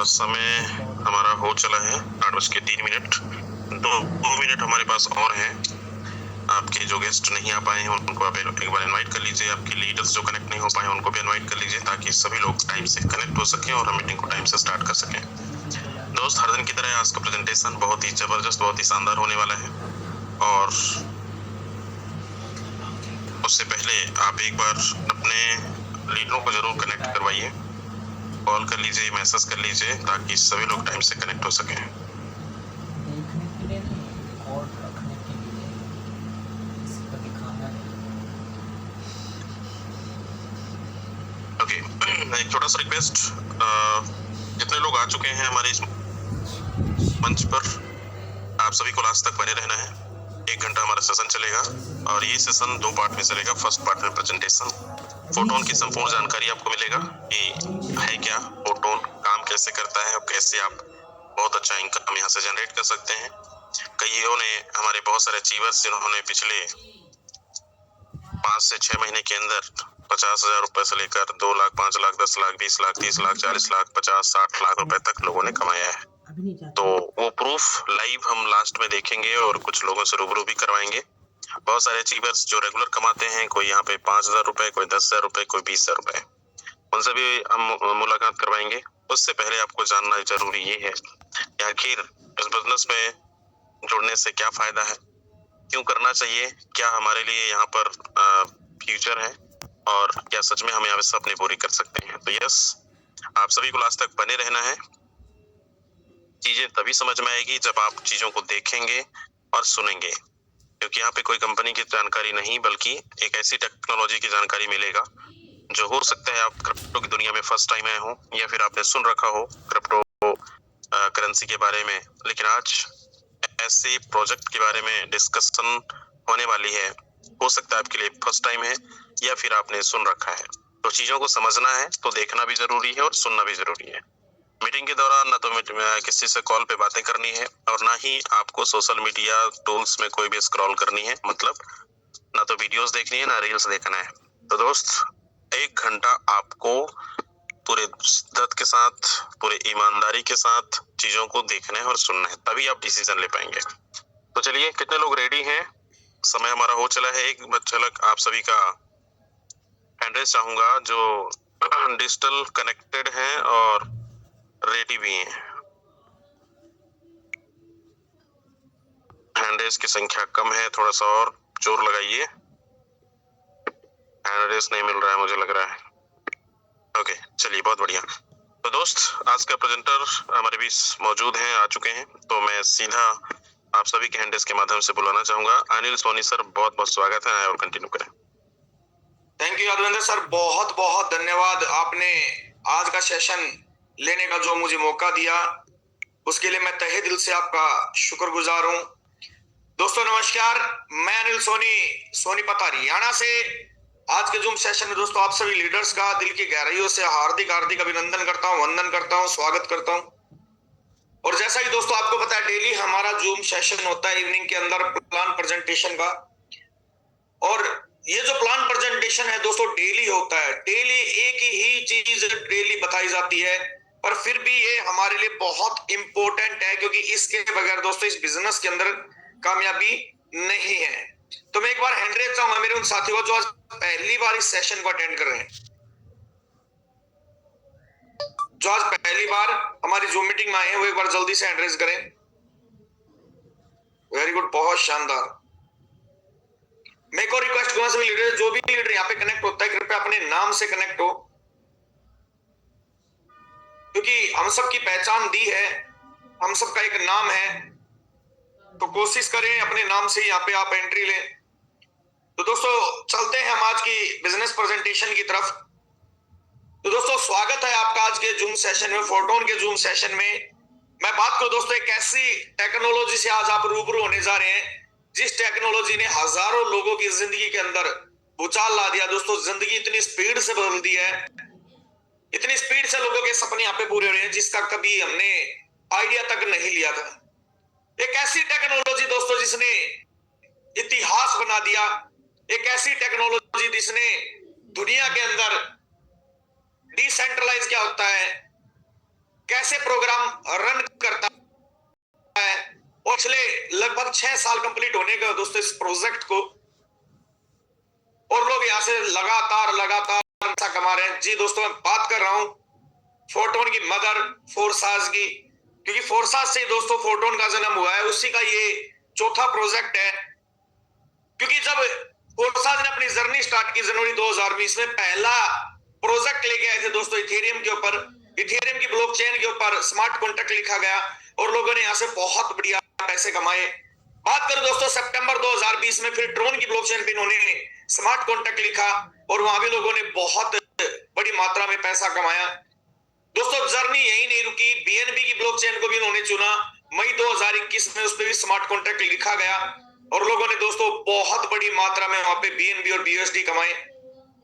समय हमारा हो चला है 8:03। 2 मिनट हमारे पास और हैं। आपके जो गेस्ट नहीं आ पाए हैं उनको आप एक बार इनवाइट कर लीजिए। आपके लीडर्स जो कनेक्ट नहीं हो पाए उनको भी इनवाइट कर लीजिए, ताकि सभी लोग टाइम से कनेक्ट हो सकें और हम मीटिंग को टाइम से स्टार्ट कर सकें। दोस्त, हर दिन की तरह आज का प्रेजेंटेशन बहुत ही जबरदस्त, बहुत ही शानदार होने वाला है। और उससे पहले आप एक बार अपने लीडरों को जरूर कनेक्ट करवाइए। कॉल कर लीजिए, मैसेज कर लीजिए, ताकि सभी लोग टाइम से कनेक्ट हो सकें। देखने के लिए नहीं, रिकॉर्ड रखने के लिए, किसी को दिखाना नहीं। ओके, एक छोटा सा रिक्वेस्ट, जितने लोग आ चुके हैं हमारे इस मंच पर, आप सभी को लास्ट तक बने रहना है। 1 घंटा हमारा सेशन चलेगा और ये सेशन 2 पार्ट में चलेगा। फर्स्ट पार्ट में प्रेजेंटेशन, फोटोन की संपूर्ण जानकारी आपको मिलेगा कि है क्या फोटोन, काम कैसे करता है और कैसे आप बहुत अच्छा इनकम यहाँ से जनरेट कर सकते हैं। कईयों ने, हमारे बहुत सारे अचीवर्स जिन्होंने पिछले 5 से 6 महीने के अंदर 50,000 रुपए से लेकर 2 लाख, 5 लाख, 10 लाख, 20 लाख, 30 लाख, 40 लाख, 50, 60 लाख रुपए तक लोगों ने कमाया है। तो वो प्रूफ लाइव हम लास्ट में देखेंगे और कुछ लोगों से रूबरू भी करवाएंगे। बहुत सारे अचीवर्स जो रेगुलर कमाते हैं, कोई यहाँ पे 5,000 रुपए, कोई 10,000 रुपए, कोई 20,000 रुपए, उनसे भी हम मुलाकात करवाएंगे। उससे पहले आपको जानना जरूरी ये है कि आखिर इस बिजनेस में जुड़ने से क्या फायदा है, क्यों करना चाहिए, क्या हमारे लिए यहाँ पर फ्यूचर है और क्या सच में हम यहाँ पे सपने पूरी कर सकते हैं। तो यस, आप सभी को लास्ट तक बने रहना है। चीजें तभी समझ में आएगी जब आप चीजों को देखेंगे और सुनेंगे, क्योंकि यहाँ पे कोई कंपनी की जानकारी नहीं, बल्कि एक ऐसी टेक्नोलॉजी की जानकारी मिलेगा जो हो सकता है आप क्रिप्टो की दुनिया में फर्स्ट टाइम आए हो या फिर आपने सुन रखा हो क्रिप्टो करेंसी के बारे में, लेकिन आज ऐसे प्रोजेक्ट के बारे में डिस्कशन होने वाली है। हो सकता है आपके लिए फर्स्ट टाइम है या फिर आपने सुन रखा है। तो चीजों को समझना है तो देखना भी जरूरी है और सुनना भी जरूरी है। मीटिंग के दौरान ना तो किसी से कॉल पे बातें करनी है और ना ही आपको सोशल मीडिया टूल्स में कोई भी स्क्रॉल करनी है, मतलब ना तो वीडियोस देखनी है ना रील्स देखना है। तो दोस्त, 1 घंटा आपको पूरे शिद्दत के साथ, पूरे ईमानदारी के साथ चीजों को देखना है और सुनना है, तभी आप डिसीजन ले पाएंगे। तो चलिए, कितने लोग रेडी हैं? समय हमारा हो चला है। एक झलक आप सभी का एड्रेस चाहूंगा जो डिजिटल कनेक्टेड हैं और रेडी भी हैं। हैंड की संख्या कम है, थोड़ा सा और जोर लगाइए। हैंड नहीं मिल रहा है, मुझे लग रहा है। ओके, चलिए, बहुत बढ़िया। तो दोस्त, आज का प्रेजेंटर हमारे बीच मौजूद हैं, आ चुके हैं। तो मैं सीधा आप सभी के हैंड के माध्यम से बुलाना चाहूंगा। अनिल सोनी सर, बहुत बहुत स्वागत है और कंटिन्यू करें। थैंक यू यादवेंद्र सर, बहुत बहुत धन्यवाद। आपने आज का सेशन लेने का जो मुझे मौका दिया, उसके लिए मैं तहे दिल से आपका शुक्रगुजार हूं। दोस्तों नमस्कार, मैं अनिल सोनीपत हरियाणा से आज के जूम सेशन में दोस्तों आप सभी लीडर्स का दिल की गहराइयों से हार्दिक हार्दिक अभिनंदन करता हूं, वंदन करता हूं, स्वागत करता हूं। और जैसा कि दोस्तों आपको पता है, डेली हमारा जूम सेशन होता है इवनिंग के अंदर प्लान प्रेजेंटेशन का। और ये जो प्लान प्रेजेंटेशन है दोस्तों डेली होता है, डेली एक ही चीज डेली बताई जाती है, पर फिर भी ये हमारे लिए बहुत इंपॉर्टेंट है, क्योंकि इसके बगैर दोस्तों इस बिजनेस के अंदर कामयाबी नहीं है। तो मैं एक बार हैंड रेज चाहूंगा मेरे उन साथियों जो आज पहली बार इस सेशन को अटेंड कर रहे हैं, जो आज पहली बार हमारी जूम मीटिंग में आए हैं, वो एक बार जल्दी से हैंड रेज करें। वेरी गुड, बहुत शानदार। मैं एक और रिक्वेस्ट करूंगा सभी लीडर, जो भी लीडर यहाँ पे कनेक्ट होता है, कृपया अपने नाम से कनेक्ट हो, क्योंकि हम सब की पहचान दी है, हम सबका एक नाम है। तो कोशिश करें अपने नाम से यहाँ पे आप एंट्री लें। तो दोस्तों चलते हैं हम आज की बिजनेस प्रेजेंटेशन की तरफ। तो दोस्तों स्वागत है आपका आज के जूम सेशन में, फोटोन के जूम सेशन में। मैं बात करूं दोस्तों एक ऐसी टेक्नोलॉजी से आज आप रूबरू होने जा रहे हैं, जिस टेक्नोलॉजी ने हजारों लोगों की जिंदगी के अंदर भूचाल ला दिया। दोस्तों जिंदगी इतनी स्पीड से बदल दी है, इतनी स्पीड से लोगों के सपने यहाँ पे पूरे हो रहे हैं, जिसका कभी हमने आइडिया तक नहीं लिया था। एक ऐसी टेक्नोलॉजी दोस्तों जिसने इतिहास बना दिया, एक ऐसी टेक्नोलॉजी जिसने दुनिया के अंदर डिसेंट्रलाइज क्या होता है, कैसे प्रोग्राम रन करता है, और पिछले लगभग 6 साल कंप्लीट होने का दोस्तों इस प्रोजेक्ट को, और लोग यहाँ से लगातार पैसा कमा रहे हैं। जी दोस्तों, मैं बात कर रहा हूं फोटोन की मदर फोर्साज की, क्योंकि फोर्साज से दोस्तों फोटोन का जन्म हुआ है, उसी का ये चौथा प्रोजेक्ट है। क्योंकि जब फोर्साज ने अपनी जर्नी स्टार्ट की जनवरी 2020 में, पहला प्रोजेक्ट लेके आए थे दोस्तों इथेरियम के ऊपर, इथेरियम की ब्लॉकचेन के ऊपर स्मार्ट कॉन्ट्रैक्ट लिखा गया और लोगों ने यहाँ से बहुत बढ़िया पैसे कमाए। बात करें दोस्तों सितंबर 2020 में, फिर ट्रोन की ब्लॉकचेन पे इन्होंने स्मार्ट कॉन्ट्रैक्ट लिखा और वहां भी लोगों ने बहुत बड़ी मात्रा में पैसा कमाया। दोस्तों जर्नी यही नहीं रुकी, बीएनबी की ब्लॉकचेन को भी उन्होंने चुना, मई 2021 में उस पर भी स्मार्ट कॉन्ट्रैक्ट लिखा गया और लोगों ने दोस्तों बहुत बड़ी मात्रा में वहां पे बीएनबी और बीयूएसडी कमाए।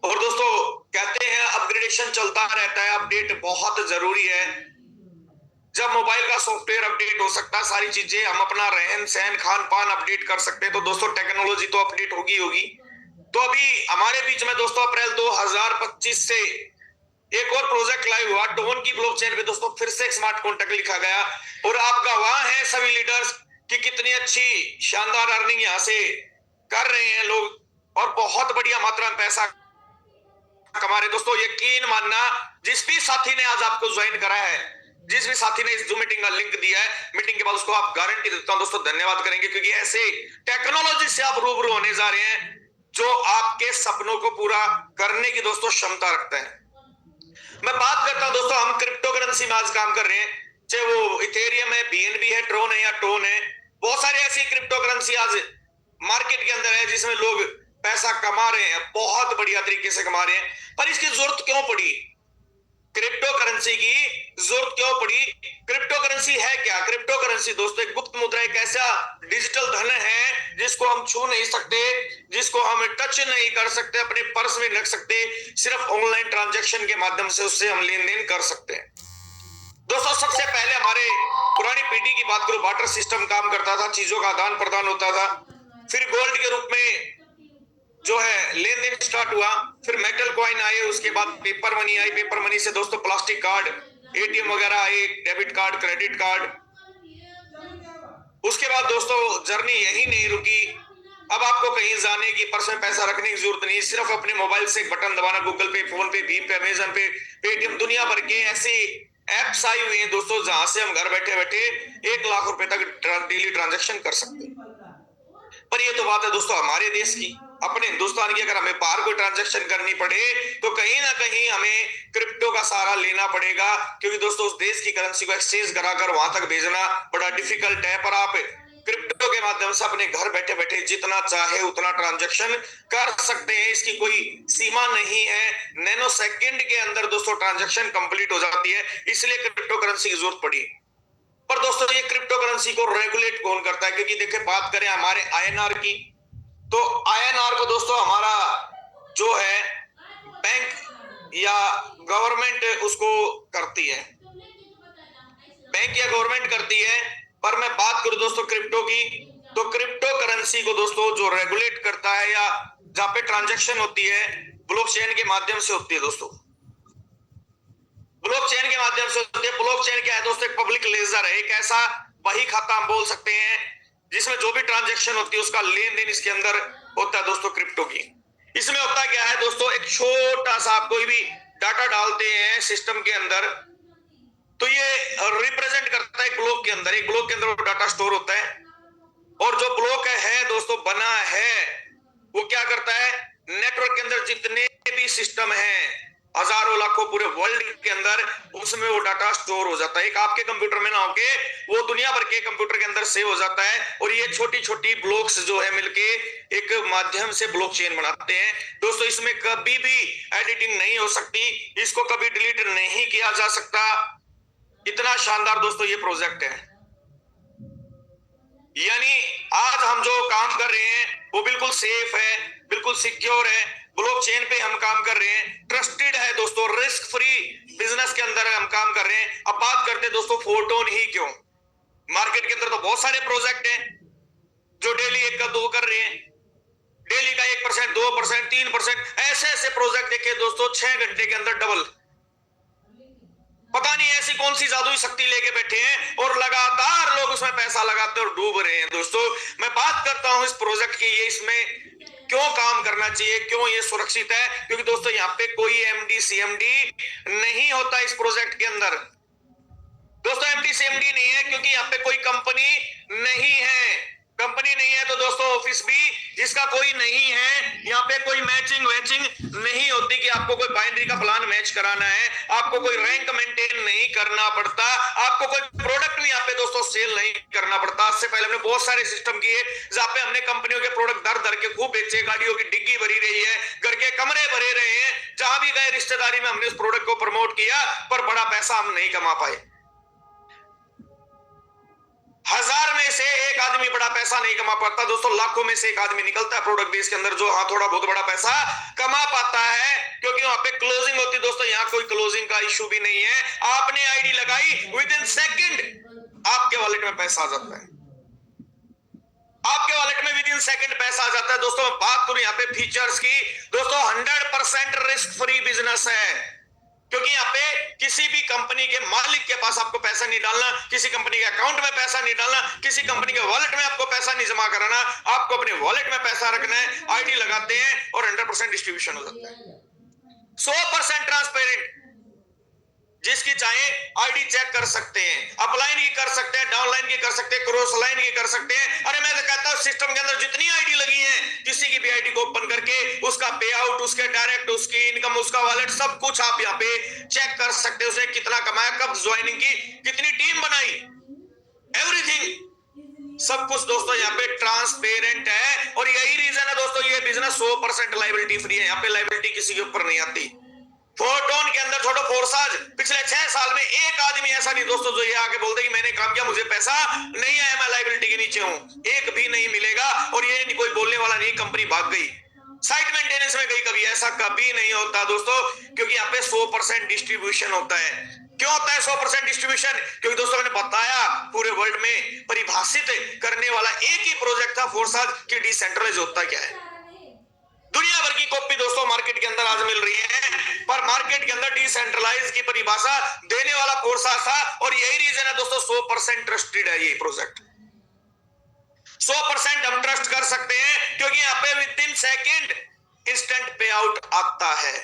और दोस्तों कहते हैं अपग्रेडेशन चलता रहता है, अपडेट बहुत जरूरी है। जब मोबाइल का सॉफ्टवेयर अपडेट हो सकता है, सारी चीजें हम अपना रहन सहन खान पान अपडेट कर सकते हैं, तो दोस्तों टेक्नोलॉजी तो अपडेट होगी। तो अभी हमारे बीच में दोस्तों अप्रैल 2025 से एक और प्रोजेक्ट लाइव हुआ, टोन की ब्लॉकचेन पे दोस्तों फिर से एक स्मार्ट कॉन्ट्रैक्ट लिखा गया और आप गवाह हैं सभी लीडर्स कि कितनी अच्छी शानदार अर्निंग यहाँ से कर रहे हैं लोग और बहुत बढ़िया मात्रा में पैसा कमा रहे। दोस्तों यकीन मानना, जिस भी साथी ने आज आपको ज्वाइन करा है, जिस भी साथी ने इस जूम मीटिंग का लिंक दिया है, मीटिंग के बाद उसको आप गारंटी देता हूं दोस्तों धन्यवाद करेंगे, क्योंकि ऐसे टेक्नोलॉजी से आप रूबरू होने जा रहे हैं जो आपके सपनों को पूरा करने की दोस्तों क्षमता रखते हैं। मैं बात करता हूं दोस्तों, हम क्रिप्टो करेंसी में आज काम कर रहे हैं, चाहे वो इथेरियम है, बीएनबी है, ट्रोन है या टोन है। बहुत सारी ऐसी क्रिप्टो करेंसी आज मार्केट के अंदर है जिसमें लोग पैसा कमा रहे हैं, बहुत बढ़िया तरीके से कमा रहे हैं। पर इसकी जरूरत क्यों पड़ी? क्रिप्टो करेंसी की जरूरत क्यों पड़ी? क्रिप्टो करेंसी है क्या? क्रिप्टो करेंसी दोस्तों एक गुप्त मुद्रा, एक ऐसा डिजिटल धन है जिसको हम छू नहीं सकते, जिसको हम टच नहीं कर सकते, अपने पर्स में रख सकते, सिर्फ ऑनलाइन ट्रांजैक्शन के माध्यम से उससे हम लेन देन कर सकते हैं। दोस्तों सबसे पहले हमारे पुरानी पीढ़ी की बात करो, बार्टर सिस्टम काम करता था, चीजों का आदान प्रदान होता था, फिर गोल्ड के रूप में जो है लेन देन स्टार्ट हुआ, फिर मेटल कॉइन आए, उसके बाद paper money I, paper money से दोस्तों प्लास्टिक कार्ड, एटीएम वगैरह आए, डेबिट कार्ड, क्रेडिट कार्ड। उसके बाद दोस्तों जर्नी यही नहीं रुकी, अब आपको कहीं जाने की, पर्स में पैसा रखने की जरूरत नहीं, सिर्फ अपने मोबाइल से एक बटन दबाना, गूगल पे, फोन पे, भीम पे, अमेजन पे, पेटीएम, दुनिया भर के ऐसे एप्स आई हुई हैं दोस्तों जहां से हम घर बैठे बैठे 1 लाख रुपए तक डेली ट्रांजैक्शन कर सकते हैं। पर ये तो बात है दोस्तों हमारे देश की, अपने हिंदुस्तान की। अगर हमें बाहर कोई ट्रांजैक्शन करनी पड़े तो कहीं ना कहीं हमें क्रिप्टो का सहारा लेना पड़ेगा, क्योंकि दोस्तों उस देश की करेंसी को एक्सचेंज कराकर वहां तक भेजना बड़ा डिफिकल्ट है। पर आप क्रिप्टो के माध्यम से अपने घर बैठे बैठे जितना चाहे उतना ट्रांजैक्शन कर सकते हैं, इसकी कोई सीमा नहीं है। नैनो सेकंड के अंदर दोस्तों ट्रांजैक्शन कंप्लीट हो जाती है, इसलिए क्रिप्टो करेंसी की जरूरत पड़ी। पर दोस्तों ये क्रिप्टो करेंसी को रेगुलेट कौन करता है? क्योंकि देखिए बात करें हमारे आईएनआर की, तो आईएनआर को दोस्तों हमारा जो है बैंक या गवर्नमेंट उसको करती है, बैंक या गवर्नमेंट करती है। पर मैं बात करूं दोस्तों क्रिप्टो की, तो क्रिप्टो करेंसी को दोस्तों जो रेगुलेट करता है या जहां पे ट्रांजैक्शन होती है ब्लॉकचेन के माध्यम से होती है दोस्तों, ब्लॉकचेन के माध्यम से होती है। ब्लॉकचेन क्या है दोस्तों? एक पब्लिक लेजर है, एक ऐसा बही खाता हम बोल सकते हैं जिसमें जो भी ट्रांजैक्शन होती है उसका लेन देन इसके अंदर होता है दोस्तों क्रिप्टो की। इसमें होता क्या है दोस्तों, एक छोटा सा आप कोई भी डाटा डालते हैं सिस्टम के अंदर, तो ये रिप्रेजेंट करता है एक ब्लॉक के अंदर, एक ब्लॉक के अंदर वो डाटा स्टोर होता है। और जो ब्लॉक है दोस्तों बना है वो क्या करता है, नेटवर्क के अंदर जितने भी सिस्टम हैं, हजारों लाखों पूरे वर्ल्ड के अंदर, उसमें वो डाटा स्टोर हो जाता है। एक आपके कंप्यूटर में ना होके वो दुनिया भर के कंप्यूटर के अंदर सेव हो जाता है, और ये छोटी छोटी ब्लॉक्स जो है मिलके एक माध्यम से ब्लॉकचेन बनाते हैं दोस्तों। इसमें कभी भी एडिटिंग नहीं हो सकती, इसको कभी डिलीट नहीं किया जा सकता। इतना शानदार दोस्तों ये प्रोजेक्ट है, यानी आज हम जो काम कर रहे हैं वो बिल्कुल सेफ है, बिल्कुल सिक्योर है, ब्लॉकचेन पे हम काम कर रहे हैं, ट्रस्टेड है दोस्तों, रिस्क फ्री बिजनेस के अंदर हम काम कर रहे हैं। अब बात करते हैं दोस्तों फोटोन ही क्यों। मार्केट के अंदर तो बहुत सारे प्रोजेक्ट हैं जो डेली 1 का 2 कर रहे हैं, डेली का 1%, 2%, 3%, ऐसे ऐसे प्रोजेक्ट देखे दोस्तों 6 घंटे के अंदर डबल। पता नहीं ऐसी कौन सी जादुई शक्ति लेके बैठे हैं और लगातार लोग उसमें पैसा लगाते और डूब रहे हैं। दोस्तों मैं बात करता हूं इस प्रोजेक्ट की, ये इसमें क्यों काम करना चाहिए, क्यों ये सुरक्षित है, क्योंकि दोस्तों यहाँ पे कोई एमडी सीएमडी नहीं होता इस प्रोजेक्ट के अंदर। दोस्तों एमडी सीएमडी नहीं है क्योंकि यहाँ पे कोई कंपनी नहीं है। कंपनी नहीं है तो दोस्तों ऑफिस भी इसका कोई नहीं है। यहाँ पे कोई मैचिंग वैचिंग नहीं होती कि आपको कोई बाइनरी का प्लान मैच कराना है, आपको कोई रैंक मेंटेन नहीं करना पड़ता, आपको कोई प्रोडक्ट भी यहाँ पे दोस्तों सेल नहीं करना पड़ता। इससे पहले हमने बहुत सारे सिस्टम किए जहां पे हमने कंपनियों के प्रोडक्ट दर दर के खूब बेचे, गाड़ियों की डिग्गी भरी रही है, घर के कमरे भरे रहे हैं, जहां भी गए रिश्तेदारी में हमने उस प्रोडक्ट को प्रमोट किया, पर बड़ा पैसा हम नहीं कमा पाए। 1000 में से एक आदमी बड़ा पैसा नहीं कमा पाता दोस्तों, लाखों में से एक आदमी निकलता है प्रोडक्ट बेस के अंदर जो हाँ थोड़ा बहुत बड़ा पैसा कमा पाता है, क्योंकि वहां पे क्लोजिंग होती है। दोस्तों यहाँ कोई क्लोजिंग का इशू भी नहीं है, आपने आईडी लगाई विद इन सेकंड आपके वॉलेट में पैसा आ जाता है, आपके वॉलेट में विद इन सेकंड पैसा आ जाता है। दोस्तों मैं बात करूं यहाँ पे फीचर्स की, दोस्तों 100% रिस्क फ्री बिजनेस है, क्योंकि यहाँ पे किसी भी कंपनी के मालिक के पास आपको पैसा नहीं डालना, किसी कंपनी के अकाउंट में पैसा नहीं डालना, किसी कंपनी के वॉलेट में आपको पैसा नहीं जमा कराना, आपको अपने वॉलेट में पैसा रखना है, आईडी लगाते हैं और 100% डिस्ट्रीब्यूशन हो जाता है, 100% ट्रांसपेरेंट। जिसकी चाहे आईडी चेक कर सकते हैं, अपलाइन की कर सकते हैं, डाउनलाइन की कर सकते हैं, क्रॉस लाइन की कर सकते हैं। अरे मैं तो कहता हूं सिस्टम के अंदर जितनी आईडी लगी है, किसी की भी आईडी को ओपन करके उसका पे आउट, उसके डायरेक्ट, उसकी इनकम, उसका वॉलेट, सब कुछ आप यहाँ पे चेक कर सकते हैं। उसने कितना कमाया, कब ज्वाइनिंग की, कितनी टीम बनाई, एवरीथिंग, सब कुछ दोस्तों यहाँ पे ट्रांसपेरेंट है। और यही रीजन है दोस्तों ये बिजनेस 100% लायबिलिटी फ्री है, यहाँ पे लायबिलिटी किसी के ऊपर नहीं आती। फोरटोन के अंदर छोड़ो फोर्साज, पिछले 6 साल में एक आदमी ऐसा नहीं दोस्तों जो ये आके बोलते कि मैंने काम किया मुझे पैसा नहीं आया, मैं लायबिलिटी के नीचे हूं, एक भी नहीं मिलेगा। और ये नहीं कोई बोलने वाला नहीं कंपनी भाग गई, साइट मेंटेनेंस में गई, कभी ऐसा कभी नहीं होता दोस्तों, क्योंकि यहाँ पे 100% डिस्ट्रीब्यूशन होता है। क्यों होता है 100% डिस्ट्रीब्यूशन? क्योंकि दोस्तों मैंने बताया पूरे वर्ल्ड में परिभाषित करने वाला एक ही प्रोजेक्ट था फोर्साज की डिसेंट्रलाइज होता क्या है। दुनिया भर की कॉपी दोस्तों मार्केट के अंदर आज मिल रही है, पर मार्केट के अंदर डिसेंट्रलाइज की परिभाषा देने वाला फोर्साज था। और यही रीजन है दोस्तों 100% ट्रस्टेड है ये प्रोजेक्ट, 100% हम ट्रस्ट कर सकते हैं, क्योंकि यहाँ पे विद इन सेकंड इंस्टेंट पे आउट आता है।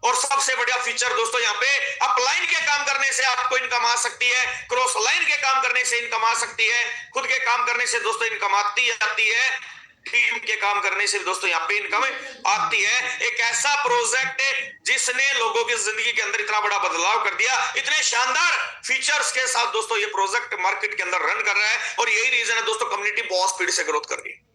और सबसे बढ़िया फीचर दोस्तों यहाँ पे अपलाइन के काम करने से आपको इनकम आ सकती है, क्रॉस लाइन के काम करने से इनकम आ सकती है, खुद के काम करने से दोस्तों इनकम आती आती है, टीम के काम करने से दोस्तों यहाँ पे इनकम आती है। एक ऐसा प्रोजेक्ट जिसने लोगों की जिंदगी के अंदर इतना बड़ा बदलाव कर दिया, इतने शानदार फीचर्स के साथ दोस्तों ये प्रोजेक्ट मार्केट के अंदर रन कर रहा है। और यही रीजन है दोस्तों कम्युनिटी बहुत स्पीड से ग्रोथ कर रही है।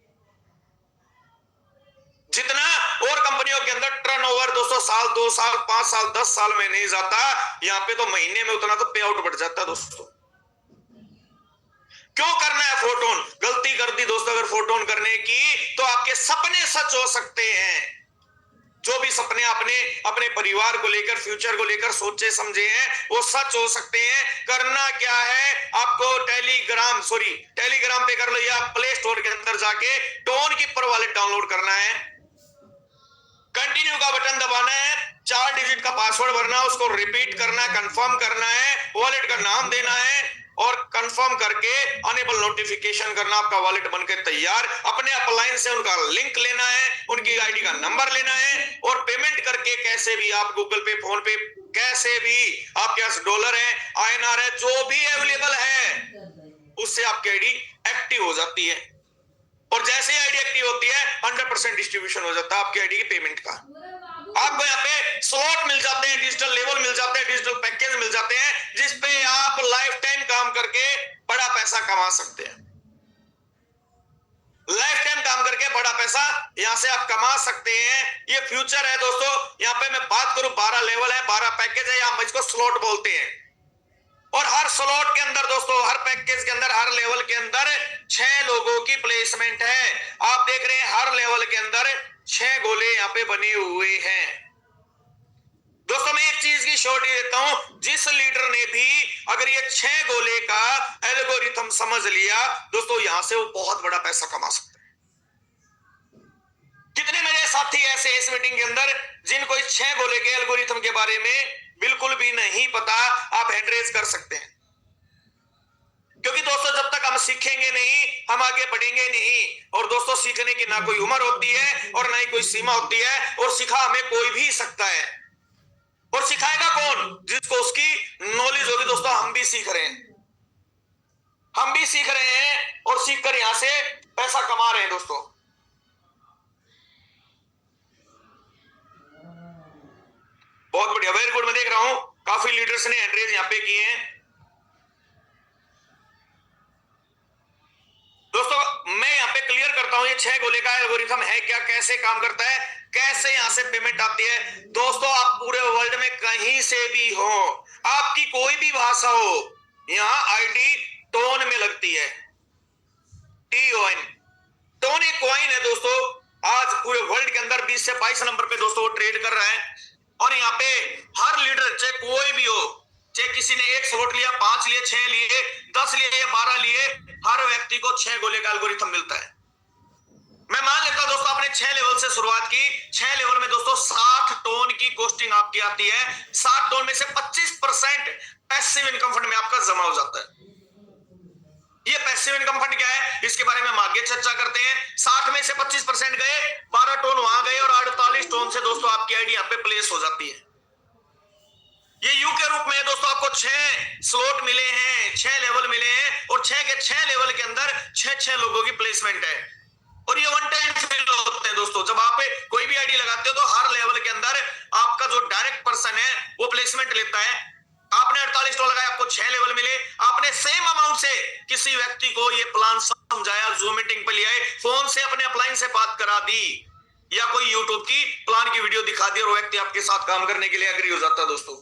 जितना और कंपनियों के अंदर टर्नओवर दोस्तों साल, 2 साल, 5 साल, 10 साल में नहीं जाता, यहाँ पे तो महीने में उतना तो पे आउट बढ़ जाता है दोस्तों। क्यों करना है फोरटोन? गलती कर दी दोस्तों अगर फोरटोन करने की, तो आपके सपने सच हो सकते हैं। जो भी सपने आपने अपने परिवार को लेकर, फ्यूचर को लेकर सोचे समझे हैं, वो सच हो सकते हैं। करना क्या है, आपको टेलीग्राम पे कर लो या प्ले स्टोर के अंदर जाके टोन कीपर वॉलेट डाउनलोड करना है, कंटिन्यू का बटन दबाना है, 4 डिजिट का पासवर्ड भरना, उसको रिपीट करना, कंफर्म करना है, वॉलेट का नाम देना है और कंफर्म करके अनेबल नोटिफिकेशन करना, आपका वॉलेट बनकर तैयार। अपने अपलाइन से उनका लिंक लेना है, उनकी आईडी का नंबर लेना है और पेमेंट करके कैसे भी आप गूगल पे, फोन पे, कैसे भी आपके पास डॉलर है, INR है, जो भी अवेलेबल है, उससे आपकी आईडी एक्टिव हो जाती है। और जैसे ही आईडी एक्टिव होती है 100% डिस्ट्रीब्यूशन हो जाता है आपकी आईडी की पेमेंट का। आपको यहाँ पे स्लॉट मिल जाते हैं, डिजिटल लेवल मिल जाते हैं, डिजिटल पैकेज मिल जाते हैं, जिसपे आप लाइफ टाइम काम करके बड़ा पैसा कमा सकते हैं। लाइफ टाइम काम करके बड़ा पैसा यहां से आप कमा सकते हैं। ये फ्यूचर है दोस्तों। यहाँ पे मैं बात करूं 12 लेवल है, 12 पैकेज है, हम इसको स्लॉट बोलते हैं। और हर स्लॉट के अंदर दोस्तों, हर पैकेज के अंदर, हर लेवल के अंदर 6 लोगों की प्लेसमेंट है। आप देख रहे हैं हर लेवल के अंदर 6 गोले यहाँ पे बने हुए हैं। दोस्तों मैं एक चीज की श्योरिटी देता हूं, जिस लीडर ने भी अगर ये 6 गोले का एल्गोरिथम समझ लिया दोस्तों, यहां से वो बहुत बड़ा पैसा कमा सकते हैं। कितने मेरे साथी ऐसे इस मीटिंग के अंदर जिनको इस 6 गोले के एल्गोरिथम के बारे में बिल्कुल भी नहीं पता, आप हैंड रेज कर सकते हैं। क्योंकि दोस्तों जब तक हम सीखेंगे नहीं हम आगे बढ़ेंगे नहीं। और दोस्तों सीखने की ना कोई उम्र होती है और ना ही कोई सीमा होती है, और सिखा हमें कोई भी सकता है। और सिखाएगा कौन? जिसको उसकी नॉलेज होगी। दोस्तों हम भी सीख रहे हैं, हम भी सीख रहे हैं और सीखकर यहां से पैसा कमा रहे हैं दोस्तों। बहुत बढ़िया, वेरी गुड। मैं देख रहा हूं काफी लीडर्स ने हैंड रेज यहां पे किए हैं। दोस्तों मैं यहां पे क्लियर करता हूं ये 6 गोले का एल्गोरिथम है क्या, कैसे काम करता है, कैसे यहां से पेमेंट आती है। दोस्तों आप पूरे वर्ल्ड में कहीं से भी हो, आपकी कोई भी भाषा हो, यहां आईडी टोन में लगती है। TON, टोन एक कॉइन है दोस्तों। आज पूरे वर्ल्ड के अंदर 20 से 22 नंबर पे दोस्तों वो ट्रेड कर रहा है। और यहाँ पे हर लीडर चाहे कोई भी हो, चाहे किसी ने 1 स्लॉट लिया, 5 लिए, 6 लिए, 10 लिए या 12 लिए, हर व्यक्ति को 6 गोले का एल्गोरिथम मिलता है। मैं मान लेता दोस्तों आपने 6 लेवल से शुरुआत की, 6 लेवल में दोस्तों 60 टोन की कॉस्टिंग आपकी आती है। 60 टोन में से 25% पैसिव इनकम फंड में आपका जमा हो जाता है। ये पैसिव इनकम फंड क्या है इसके बारे में हम आगे चर्चा करते हैं। 60 में से 25% गए, 12 टोन वहां गए और 48 टोन से दोस्तों आपकी आईडी यहाँ पे प्लेस हो जाती है। ये यू के रूप में है दोस्तों। आपको 6 स्लॉट मिले हैं, 6 लेवल मिले हैं और 6 के 6 लेवल के अंदर 6 लोगों की प्लेसमेंट है। और ये वन टाइम फिल होते हैं दोस्तों। जब आप कोई भी आईडी लगाते हो तो हर लेवल के अंदर आपका जो डायरेक्ट पर्सन है वो प्लेसमेंट लेता है। आपने 48 टोन लगाया, आपको 6 लेवल मिले। आपने सेम अमाउंट से किसी व्यक्ति को ये प्लान समझाया, जूम मीटिंग पे लिया, फोन से अपने अपलाइन से बात करा दी या कोई यूट्यूब की प्लान की वीडियो दिखा दी और वो व्यक्ति आपके साथ काम करने के लिए एग्री हो जाता है दोस्तों।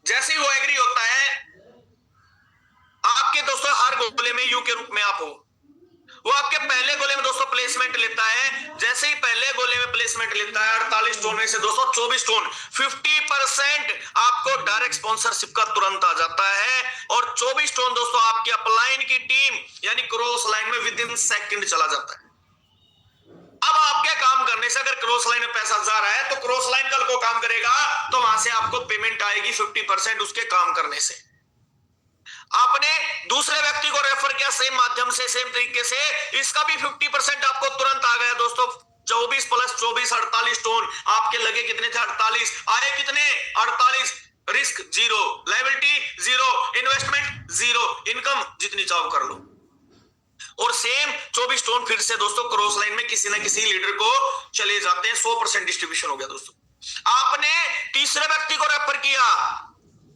जैसे ही वो एग्री होता है, आपके दोस्तों हर गोले में यू के रूप में आप हो, वो आपके पहले गोले में दोस्तों प्लेसमेंट लेता है। जैसे ही पहले गोले में प्लेसमेंट लेता है 48 टोन में से दोस्तों 24 टोन, 50% आपको डायरेक्ट स्पॉन्सरशिप का तुरंत आ जाता है। और 24 टोन दोस्तों आपकी अपलाइन की टीम यानी क्रॉस लाइन में विद इन सेकंड चला जाता है। अब आपके काम करने से अगर क्रॉस लाइन में पैसा जा रहा है तो क्रॉस लाइन कल को काम करेगा तो वहां से आपको पेमेंट आएगी 50% उसके काम करने से। आपने दूसरे व्यक्ति को रेफर किया सेम माध्यम से, सेम तरीके से, इसका भी 50% आपको तुरंत आ गया दोस्तों। 24 + 24 48 टोन आपके लगे कितने थे? 48 आए कितने? 48। रिस्क 0, लायबिलिटी 0, इन्वेस्टमेंट 0, इनकम जितनी चाहो कर लो। और सेम 24 टोन फिर से दोस्तों क्रॉस लाइन में किसी ना किसी लीडर को चले जाते हैं। 100% डिस्ट्रीब्यूशन हो गया दोस्तों। आपने तीसरे व्यक्ति को रेफर किया,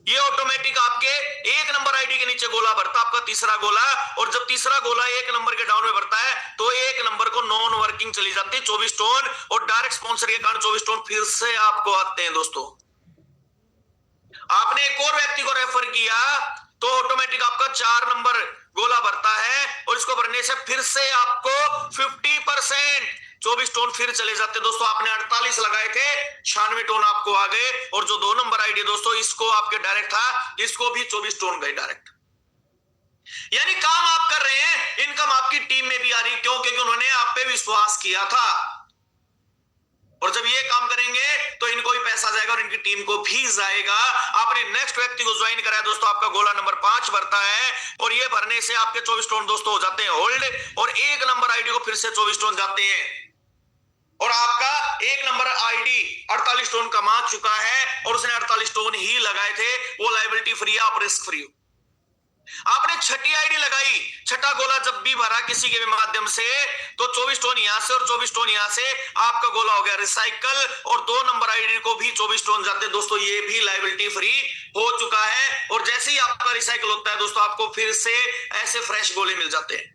ये ऑटोमेटिक आपके 1 नंबर आईडी के नीचे गोला भरता, आपका तीसरा गोला। और जब तीसरा गोला 1 नंबर के डाउन में भरता है तो 1 नंबर को नॉन वर्किंग चली जाती है 24 टोन। और डायरेक्ट स्पॉन्सर के कारण 24 टोन फिर से आपको आते हैं दोस्तों। आपने एक और व्यक्ति को रेफर किया तो ऑटोमेटिक आपका 4 नंबर गोला भरता है और इसको भरने से फिर से आपको 50% 24 टोन फिर चले जाते दोस्तों। आपने 48 लगाए थे, 96 टोन आपको आ गए। और जो 2 नंबर आईडी दोस्तों इसको आपके डायरेक्ट था, इसको भी 24 टोन गए डायरेक्ट। यानी काम आप कर रहे हैं, इनकम आपकी टीम में भी आ रही। क्यों? क्योंकि उन्होंने आप पे विश्वास किया था। और जब ये काम करेंगे तो इनको भी पैसा जाएगा और इनकी टीम को भी जाएगा। आपने नेक्स्ट व्यक्ति को ज्वाइन कराया दोस्तों, आपका गोला नंबर 5 भरता है और ये भरने से आपके 24 टोन दोस्तों हो जाते हैं होल्ड। और 1 नंबर आईडी को फिर से 24 टोन जाते हैं और आपका 1 नंबर आईडी 48 टोन कमा चुका है और उसने 48 टोन ही लगाए थे। वो लायबिलिटी फ्री है, आप रिस्क फ्री हो। आपने छठी आईडी लगाई, छठा गोला जब भी भरा किसी के भी माध्यम से तो 24 टोन यहां से और 24 टोन यहां से, आपका गोला हो गया रिसाइकल। और 2 नंबर आईडी को भी 24 टोन जाते दोस्तों, ये भी लायबिलिटी फ्री हो चुका है। और जैसे ही आपका रिसाइकल होता है दोस्तों, आपको फिर से ऐसे फ्रेश गोले मिल जाते हैं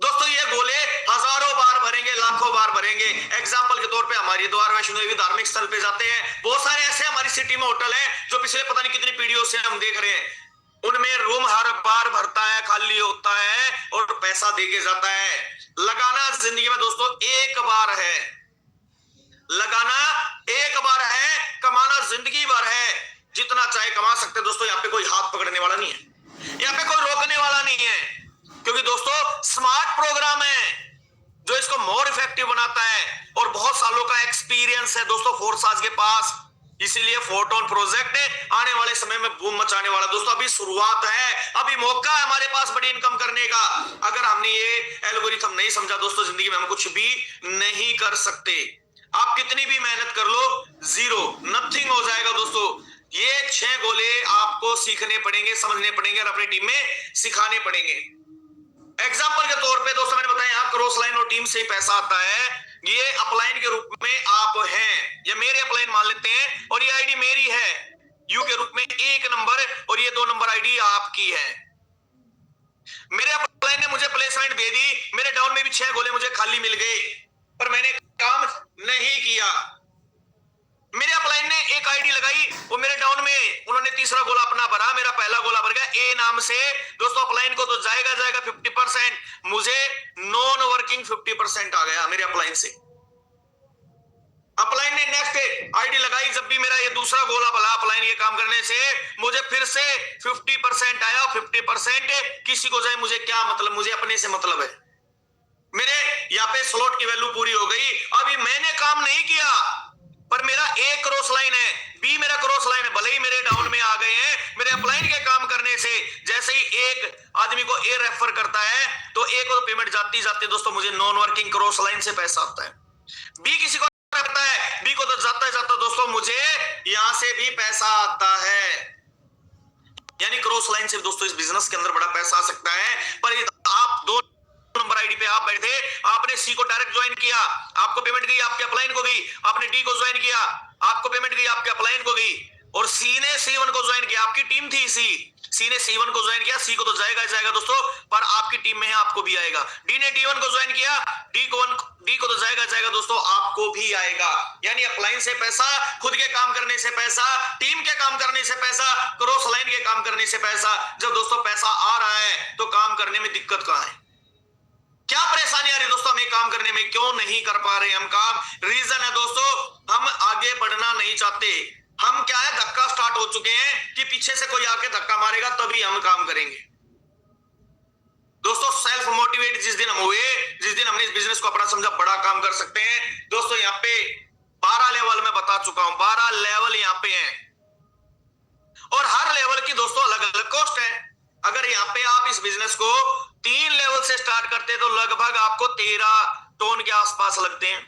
दोस्तों। ये गोले हजारों बार भरेंगे, लाखों बार भरेंगे। एग्जाम्पल के तौर पे हमारी द्वार वैष्णो देवी धार्मिक स्थल पे जाते हैं, बहुत सारे ऐसे हमारी सिटी में होटल है जो पिछले पता नहीं कितनी पीढ़ियों से हम देख रहे हैं, उनमें रूम हर बार भरता है, खाली होता है और पैसा देके जाता है। लगाना जिंदगी में दोस्तों एक बार है, लगाना एक बार है, कमाना जिंदगी भर है। जितना चाहे कमा सकते दोस्तों, यहाँ पे कोई हाथ पकड़ने वाला नहीं है, यहाँ पे कोई रोकने वाला नहीं है। क्योंकि दोस्तों स्मार्ट प्रोग्राम है जो इसको मोर इफेक्टिव बनाता है और बहुत सालों का एक्सपीरियंस है दोस्तों फोर्साज के पास। इसीलिए फोटोन प्रोजेक्ट आने वाले समय में बूम मचाने वाला। दोस्तों अभी शुरुआत है, अभी मौका है हमारे पास बड़ी इनकम करने का। अगर हमने ये एल्गोरिथम नहीं समझा दोस्तों, जिंदगी में हम कुछ भी नहीं कर सकते। आप कितनी भी मेहनत कर लो, जीरो, नथिंग हो जाएगा दोस्तों। ये 6 गोले आपको सीखने पड़ेंगे, समझने पड़ेंगे और अपनी टीम में सिखाने पड़ेंगे। एग्जाम्पल के तौर पे दोस्तों मैंने बताया, यहाँ क्रॉस लाइन और टीम से ही पैसा आता है। ये अपलाइन के रूप में आप हैं, ये मेरे अपलाइन मान लेते हैं और ये आईडी मेरी है यू के रूप में 1 नंबर, और ये 2 नंबर आईडी आपकी है। मेरे अपलाइन ने मुझे प्लेसमेंट दे दी, मेरे डाउन में भी 6 गोले मुझे खाली मिल गए, पर मैंने काम नहीं किया। मेरे अपलाइन ने एक आईडी लगाई, वो मेरे डाउन में उन्होंने तीसरा गोला अपना भरा, मेरा पहला गोला भर गया ए नाम से। दोस्तों अपलाइन को तो जाएगा 50%, मुझे नॉन वर्किंग 50% आ गया मेरे अपलाइन से। अपलाइन ने नेक्स्ट आईडी लगाई, जब भी मेरा ये दूसरा गोला भला अपलाइन ये काम करने से, मुझे फिर से 50% आया। 50% किसी को जाए मुझे क्या मतलब, मुझे अपने से मतलब है। मेरे यहाँ पे स्लॉट की वैल्यू पूरी हो गई। अभी मैंने काम नहीं किया, पर मेरा ए क्रॉस लाइन है, बी मेरा क्रॉस लाइन है, भले ही मेरे डाउन में आ गए हैं। मेरे अपलाइन के काम करने से जैसे ही एक आदमी को ए रेफर करता है तो ए को तो पेमेंट जाती जाती दोस्तों मुझे नॉन वर्किंग क्रॉस लाइन से पैसा आता है। बी किसी को करता है, बी को तो जाता जाता दोस्तों मुझे यहां से भी पैसा आता है। यानी क्रॉस लाइन से दोस्तों इस बिजनेस के अंदर बड़ा पैसा आ सकता है। पर आप 2 नंबर आईडी पे आप बैठे, आपने सी को डायरेक्ट ज्वाइन किया, आपको पेमेंट गई, आपके अपलाइन को गई। आपने डी को ज्वाइन किया, आपको पेमेंट गई, आपके अपलाइन को गई। और सी ने C1 को ज्वाइन किया, आपकी टीम थी सी ने C1 को ज्वाइन किया, सी को तो जाएगा दोस्तों, पर आपकी टीम में है, आपको भी आएगा। डी ने D1 को ज्वाइन किया, डी को तो जाएगा दोस्तों, आपको भी आएगा। यानी अपलाइन से पैसा, खुद के काम करने से पैसा, टीम के काम करने से पैसा, क्रॉस लाइन के काम करने से पैसा। जब दोस्तों पैसा आ रहा है तो काम करने में दिक्कत कहां है, क्या परेशानी आ रही है दोस्तों हमें काम करने में, क्यों नहीं कर पा रहे हम काम? रीजन है दोस्तों, हम आगे बढ़ना नहीं चाहते। हम क्या है, धक्का स्टार्ट हो चुके हैं कि पीछे से कोई आके धक्का मारेगा तभी हम काम करेंगे। दोस्तों सेल्फ मोटिवेट जिस दिन हम हुए, जिस दिन हमने इस बिजनेस को अपना समझा, बड़ा काम कर सकते हैं। दोस्तों यहाँ पे 12 लेवल में बता चुका हूं, 12 लेवल यहाँ पे हैं और हर लेवल की दोस्तों अलग अलग कॉस्ट है। अगर यहाँ पे आप इस बिजनेस को 3 लेवल से स्टार्ट करते हैं तो लगभग आपको 13 टोन के आसपास लगते हैं।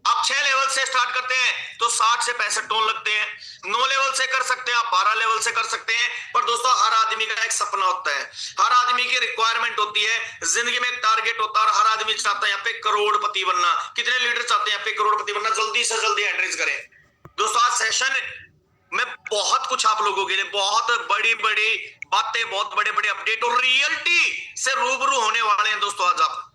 आप 6 लेवल से स्टार्ट करते हैं तो 60 से 65 टोन लगते हैं। 9 लेवल से कर सकते हैं आप, 12 लेवल से कर सकते हैं। पर दोस्तों हर आदमी का एक सपना होता है, हर आदमी की रिक्वायरमेंट होती है, जिंदगी में एक टारगेट होता है और हर आदमी चाहता है यहाँ पे करोड़पति बनना। कितने लीडर चाहते हैं यहाँ पे करोड़पति बनना? जल्दी से जल्दी एंट्रीज करें। दोस्तों आज सेशन में बहुत कुछ आप लोगों के लिए, बहुत बड़ी बड़ी बातें, बहुत बड़े बड़े अपडेट और रियलिटी से रूबरू होने वाले हैं दोस्तों आज आप।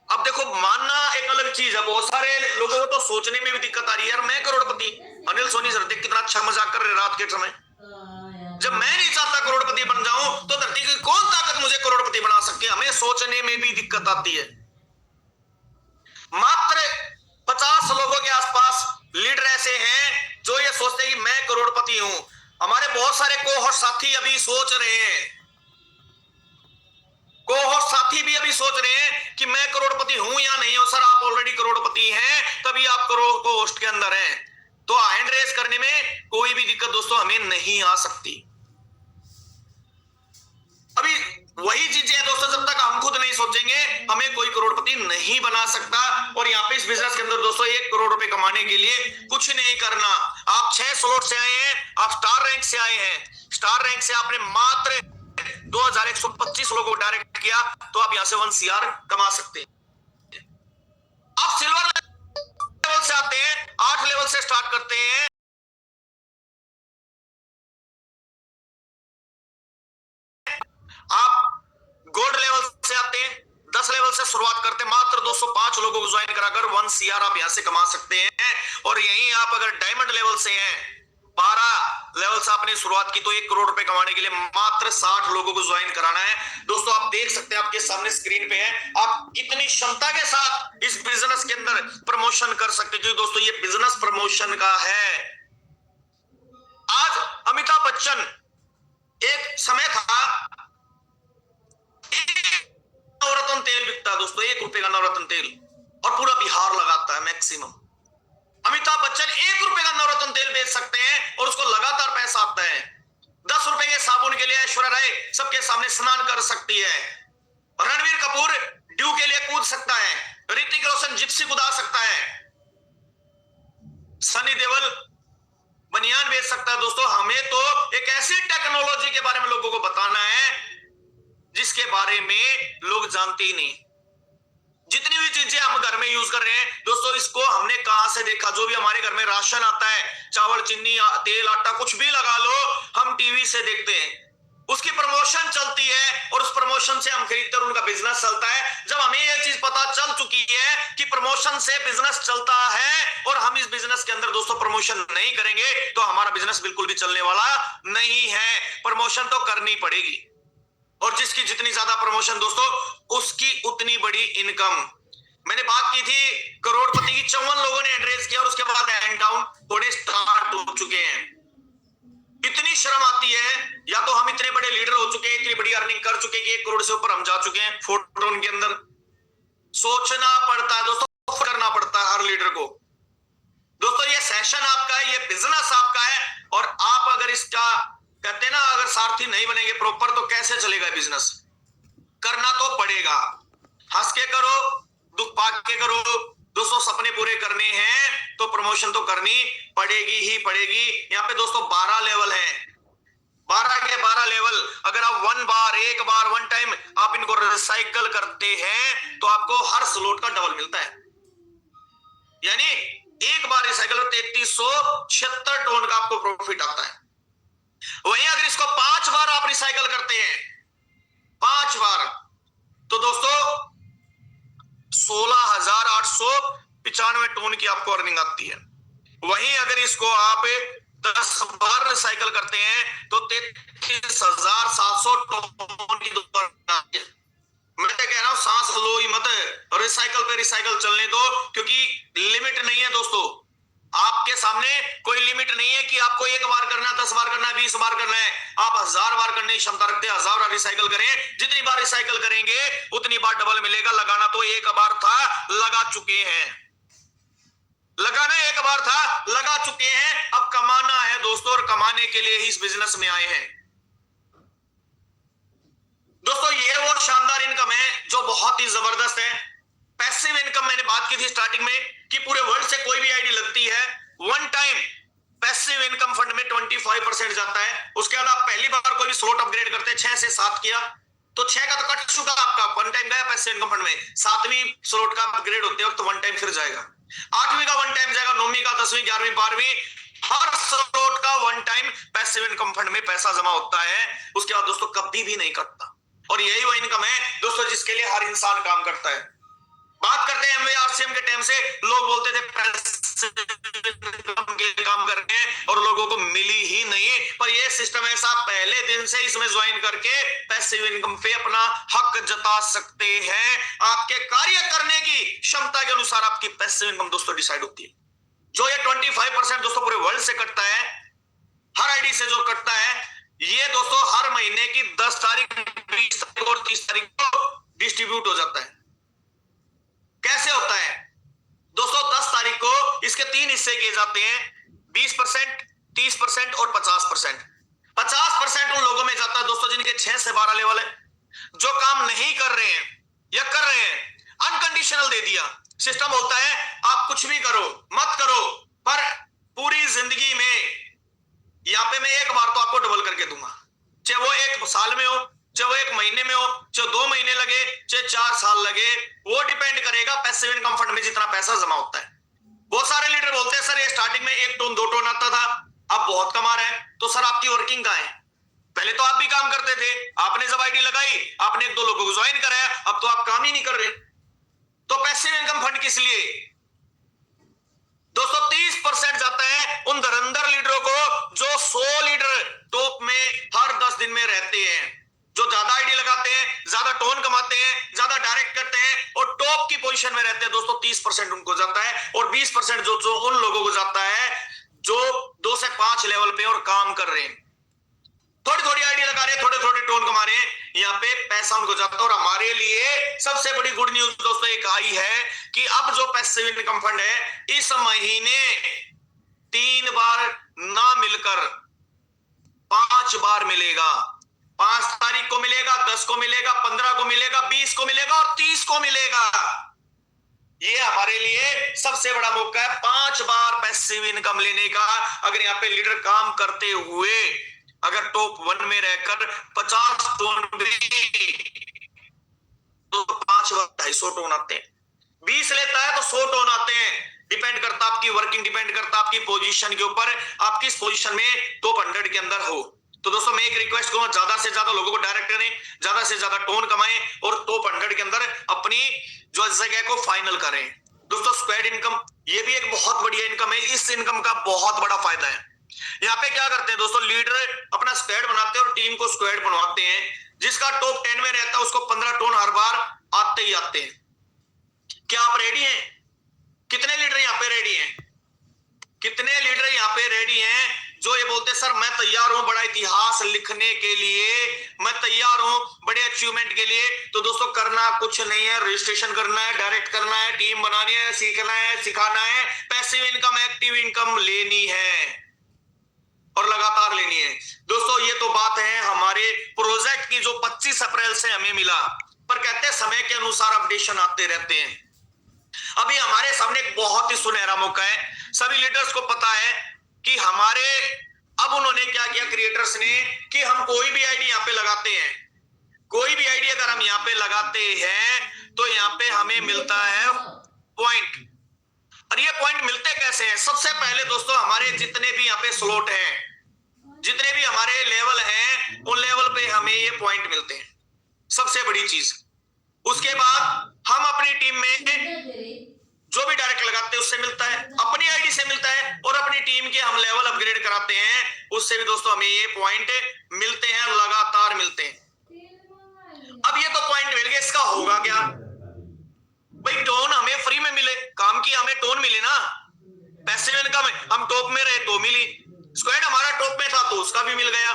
अब देखो मानना एक अलग चीज है, बहुत सारे लोगों को तो सोचने में भी दिक्कत आ रही है, यार मैं करोड़पति, अनिल सोनी सर देख कितना अच्छा मजाक कर रहे रात के समय। जब मैं नहीं चाहता करोड़पति बन जाऊं तो धरती की कौन ताकत मुझे करोड़पति बना सकती है? हमें सोचने में भी दिक्कत आती है। मात्र 50 लोगों के आसपास लीडर ऐसे हैं जो ये सोचते हैं कि मैं करोड़पति हूं। हमारे बहुत सारे कोहोस्ट साथी अभी सोच रहे हैं, कोहोस्ट साथी भी अभी सोच रहे हैं कि मैं करोड़पति हूं या नहीं हूं। सर आप ऑलरेडी करोड़पति हैं, तभी आप कोहोस्ट के अंदर हैं, तो हैंड रेस करने में कोई भी दिक्कत दोस्तों हमें नहीं आ सकती। अभी वही चीजें हैं दोस्तों, जब तक हम खुद नहीं सोचेंगे हमें कोई करोड़पति नहीं बना सकता। और यहाँ पे इस बिजनेस के अंदर दोस्तों 1 करोड़ रुपए कमाने के लिए कुछ नहीं करना। आप 6 स्लॉट से आए हैं, आप स्टार रैंक से आए हैं, स्टार रैंक से आपने मात्र 2125 लोगों को डायरेक्ट किया तो आप यहां से 1 CR कमा सकते हैं। आप सिल्वर लेवल से आते हैं, 8 लेवल से स्टार्ट करते हैं, आप गोल्ड लेवल से आते हैं, 10 लेवल से शुरुआत करते हैं, मात्र 205 लोगों को ज्वाइन कराकर 1 CR आप यहां से कमा सकते हैं। और यहीं आप अगर डायमंड लेवल से हैं, 12 लेवल से आपने शुरुआत की तो 1 करोड़ रुपए कमाने के लिए मात्र 60 लोगों को ज्वाइन कराना है। दोस्तों आप देख सकते हैं, आपके सामने स्क्रीन पे है, आप कितनी क्षमता के साथ इस बिजनेस के अंदर प्रमोशन कर सकते हैं। दोस्तों ये बिजनेस प्रमोशन का है। आज अमिताभ बच्चन, एक समय था नवरत्न तेल बिकता है दोस्तों, 1 रुपए का नवरत्न तेल, और पूरा बिहार लगाता है मैक्सिमम। अमिताभ बच्चन 1 रुपए का नवरत्न तेल बेच सकते हैं और उसको लगातार पैसा आता है। 10 रुपए के साबुन के लिए ऐश्वर्या राय सबके सामने स्नान कर सकती है। रणवीर कपूर ड्यू के लिए कूद सकता है। ऋतिक रोशन जिप्सी कूदा सकता है। सनी देओल बनियान बेच सकता है। दोस्तों, हमें तो एक ऐसी टेक्नोलॉजी के बारे में लोगों को बताना है जिसके बारे में लोग जानते ही नहीं। जितनी भी चीजें हम घर में यूज कर रहे हैं दोस्तों, इसको हमने कहां से देखा? जो भी हमारे घर में राशन आता है, चावल, चीनी, तेल, आटा, कुछ भी लगा लो, हम टीवी से देखते हैं। उसकी प्रमोशन चलती है और उस प्रमोशन से हम खरीदते हैं और उनका बिजनेस चलता है। जब हमें यह चीज पता चल चुकी है कि प्रमोशन से बिजनेस चलता है और हम इस बिजनेस के अंदर दोस्तों प्रमोशन नहीं करेंगे तो हमारा बिजनेस बिल्कुल भी चलने वाला नहीं है। प्रमोशन तो करनी पड़ेगी और जिसकी जितनी ज्यादा प्रमोशन दोस्तों, उसकी उतनी बड़ी इनकम। मैंने बात की थी करोड़पति की, 54 लोगों ने एड्रेस किया और उसके बाद हैंड डाउन थोड़े स्टार्ट हो चुके हैं। इतनी शर्म आती है, या तो हम इतने बड़े लीडर हो चुके हैं, इतनी बड़ी अर्निंग कर चुके हैं कि 1 करोड़ से ऊपर हम जा चुके हैं फोटोन के अंदर। सोचना पड़ता है दोस्तों, करना पड़ता है हर लीडर को। दोस्तों, ये सेशन आपका है, ये बिजनेस आपका है और आप अगर इसका कहते हैं ना, अगर सारथी नहीं बनेंगे प्रॉपर तो कैसे चलेगा बिजनेस? करना तो पड़ेगा। हंस के करो, दुख पाक के करो दोस्तों। सपने पूरे करने हैं तो प्रमोशन तो करनी पड़ेगी ही पड़ेगी। यहाँ पे दोस्तों 12 लेवल है, 12 के 12 लेवल। अगर आप एक बार वन टाइम आप इनको रिसाइकल करते हैं तो आपको हर स्लॉट का डबल मिलता है। यानी एक बार रिसाइकल 3376 टन का आपको प्रॉफिट आता है। वहीं अगर इसको 5 बार आप रिसाइकल करते हैं, 5 बार, तो दोस्तों 16,895 टन की आपको अर्निंग आती है। वहीं अगर इसको आप 10 बार रिसाइकल करते हैं तो 33,700 टन की आती है। मैं तो कह रहा हूं सांस लो ही मत, रिसाइकल पे रिसाइकल चलने दो, क्योंकि लिमिट नहीं है दोस्तों। आपके सामने कोई लिमिट नहीं है कि आपको 1 बार करना है, 10 बार करना है, 20 बार करना है। आप 1000 बार करने की क्षमता रखते हैं, 1000 बार रिसाइकल करें। जितनी बार रिसाइकल करेंगे उतनी बार डबल मिलेगा। लगाना तो 1 बार था, लगा चुके हैं। लगाना 1 बार था, लगा चुके हैं। अब कमाना है दोस्तों, और कमाने के लिए ही इस बिजनेस में आए हैं। दोस्तों, ये वो शानदार इनकम है जो बहुत ही जबरदस्त है। पैसिव इनकम मैंने बात की थी स्टार्टिंग में कि पूरे वर्ल्ड से कोई भी आईडी लगती है, one time passive income fund में 25% जाता है। उसके बाद आप पहली बार कोई भी स्लॉट अपग्रेड करते हैं, 6 से 7 किया तो 6 का तो कट चुका आपका, वन टाइम गया पैसिव इनकम फंड में। 7वीं स्लॉट का अपग्रेड होते वक्त वन टाइम फिर जाएगा, 8वीं का वन टाइम जाएगा, 9वीं का, 10वीं, 11वीं, 12वीं, हर स्लॉट का one time passive income fund में पैसा जमा होता है। उसके बाद दोस्तों कभी भी नहीं कटता। और यही वो इनकम है दोस्तों जिसके लिए हर इंसान काम करता है। बात करते हैं एमवे आरसीएम के टाइम से, लोग बोलते थे के काम करके और लोगों को मिली ही नहीं, पर यह सिस्टम ऐसा पहले दिन से इसमें ज्वाइन करके पैसिव इनकम पे अपना हक जता सकते हैं। आपके कार्य करने की क्षमता के अनुसार आपकी पैसिव इनकम दोस्तों डिसाइड होती है। जो ये 25% दोस्तों पूरे वर्ल्ड से कटता है, हर आईडी से जो कटता है, ये दोस्तों हर महीने की 10 तारीख, 20 तारीख और 30 तारीख को डिस्ट्रीब्यूट हो जाता है। कैसे होता है दोस्तों? 10 तारीख को इसके 3 हिस्से किए जाते हैं, 20%, 30% और 50%। 50% उन लोगों में जाता है दोस्तों जिनके 6 से 12 लेवल है, जो काम नहीं कर रहे हैं या कर रहे हैं। अनकंडीशनल दे दिया, सिस्टम बोलता है आप कुछ भी करो, मत करो, पर पूरी जिंदगी में यहां पे मैं 1 बार तो आपको डबल करके दूंगा, चाहे वो 1 साल में हो, चाहे वो 1 महीने में हो, चाहे 2 महीने लगे, चाहे 4 साल लगे, वो डिपेंड करेगा पैसिव इनकम फंड में जितना पैसा जमा होता है। बहुत सारे लीडर बोलते हैं सर ये स्टार्टिंग में 1 टन 2 टन आता था, अब बहुत कमा रहे हैं। तो सर आपकी वर्किंग कहां है? पहले तो आप भी काम करते थे, आपने जब आईडी लगाई, आपने 1-2 लोगों को ज्वाइन कराया, अब तो आप काम ही नहीं कर रहे। तो पैसिव इनकम फंड किस लिए दोस्तों? 30% जाता है उन धुरंधर लीडरों को जो 100 लीडर टॉप में हर 10 दिन में रहते हैं, जो ज्यादा आईडी लगाते हैं, ज्यादा टोन कमाते हैं, ज्यादा डायरेक्ट करते हैं और टॉप की पोजीशन में रहते हैं दोस्तों। 30% उनको जाता है और 20% जो उन लोगों को जाता है जो 2 से 5 लेवल पे और काम कर रहे हैं, थोड़ी थोड़ी आईडी लगा रहे हैं, थोड़े थोड़े टोन कमा रहे हैं। यहाँ पे पैसा उनको जाता है। और हमारे लिए सबसे बड़ी गुड न्यूज दोस्तों एक आई है कि अब जो पैसिव इनकम फंड है इस महीने 3 बार ना मिलकर 5 बार मिलेगा। 5 तारीख को मिलेगा, 10 को मिलेगा, 15 को मिलेगा, 20 को मिलेगा और 30 को मिलेगा। ये हमारे लिए सबसे बड़ा मौका है 5 बार पैसिव इनकम लेने का। अगर यहाँ पे लीडर काम करते हुए अगर टॉप 1 में रहकर 50 टोन भी तो 5 बार 250 टोन आते हैं। 20 लेता है तो 100 टोन आते हैं। डिपेंड करता आपकी वर्किंग, डिपेंड करता आपकी पोजीशन के ऊपर, आप किस पोजीशन में टॉप 100 के अंदर हो। तो दोस्तों मैं एक रिक्वेस्ट करूंगा, ज्यादा से ज्यादा लोगों को डायरेक्ट करें, ज्यादा से ज्यादा टोन कमाएं और टॉप 100 के अंदर अपनी जो जगह को फाइनल करें। दोस्तों स्क्वाड इनकम ये भी एक बहुत बढ़िया इनकम है। इस इनकम का बहुत बड़ा फायदा है। यहाँ पे क्या करते हैं दोस्तों, लीडर अपना स्क्वाड बनाते हैं और टीम को स्क्वाड बनवाते हैं। जिसका टॉप 10 में रहता है उसको 15 टोन हर बार आते ही आते हैं। क्या आप रेडी हैं? कितने लीडर यहाँ पे रेडी हैं? कितने लीडर यहाँ पे रेडी हैं जो ये बोलते हैं सर मैं तैयार हूं बड़ा इतिहास लिखने के लिए, मैं तैयार हूं बड़े अचीवमेंट के लिए। तो दोस्तों करना कुछ नहीं है, रजिस्ट्रेशन करना है, डायरेक्ट करना है, टीम बनानी है, सीखना है, सिखाना है, पैसिव इनकम, एक्टिव इनकम लेनी है और लगातार लेनी है। दोस्तों ये तो बात है हमारे प्रोजेक्ट की जो 25 अप्रैल से हमें मिला, पर कहते हैं समय के अनुसार अपडेशन आते रहते हैं। अभी हमारे सामने एक बहुत ही सुनहरा मौका है। सभी लीडर्स को पता है कि हमारे अब उन्होंने क्या किया क्रिएटर्स ने कि हम कोई भी आईडी यहाँ पे लगाते हैं, कोई भी आईडी अगर हम यहाँ पे लगाते हैं तो यहाँ पे हमें मिलता है पॉइंट। और ये पॉइंट मिलते कैसे हैं? सबसे पहले दोस्तों हमारे जितने भी यहाँ पे स्लॉट हैं, जितने भी हमारे लेवल हैं, उन लेवल पे हमें ये पॉइंट मिलते हैं, सबसे बड़ी चीज। उसके बाद हम अपनी टीम में जो भी डायरेक्ट लगाते हैं उससे मिलता है, अपनी आईडी से मिलता है और अपनी टीम के हम लेवल अपग्रेड कराते हैं उससे भी दोस्तों हमें ये पॉइंट मिलते हैं, लगातार मिलते हैं। अब ये तो पॉइंट मिल गया, इसका होगा क्या भाई? टोन हमें फ्री में मिले, काम की हमें टोन मिले ना, पैसिव इनकम हम टॉप में रहे तो मिली, स्क्वाड हमारा टॉप में था तो उसका भी मिल गया।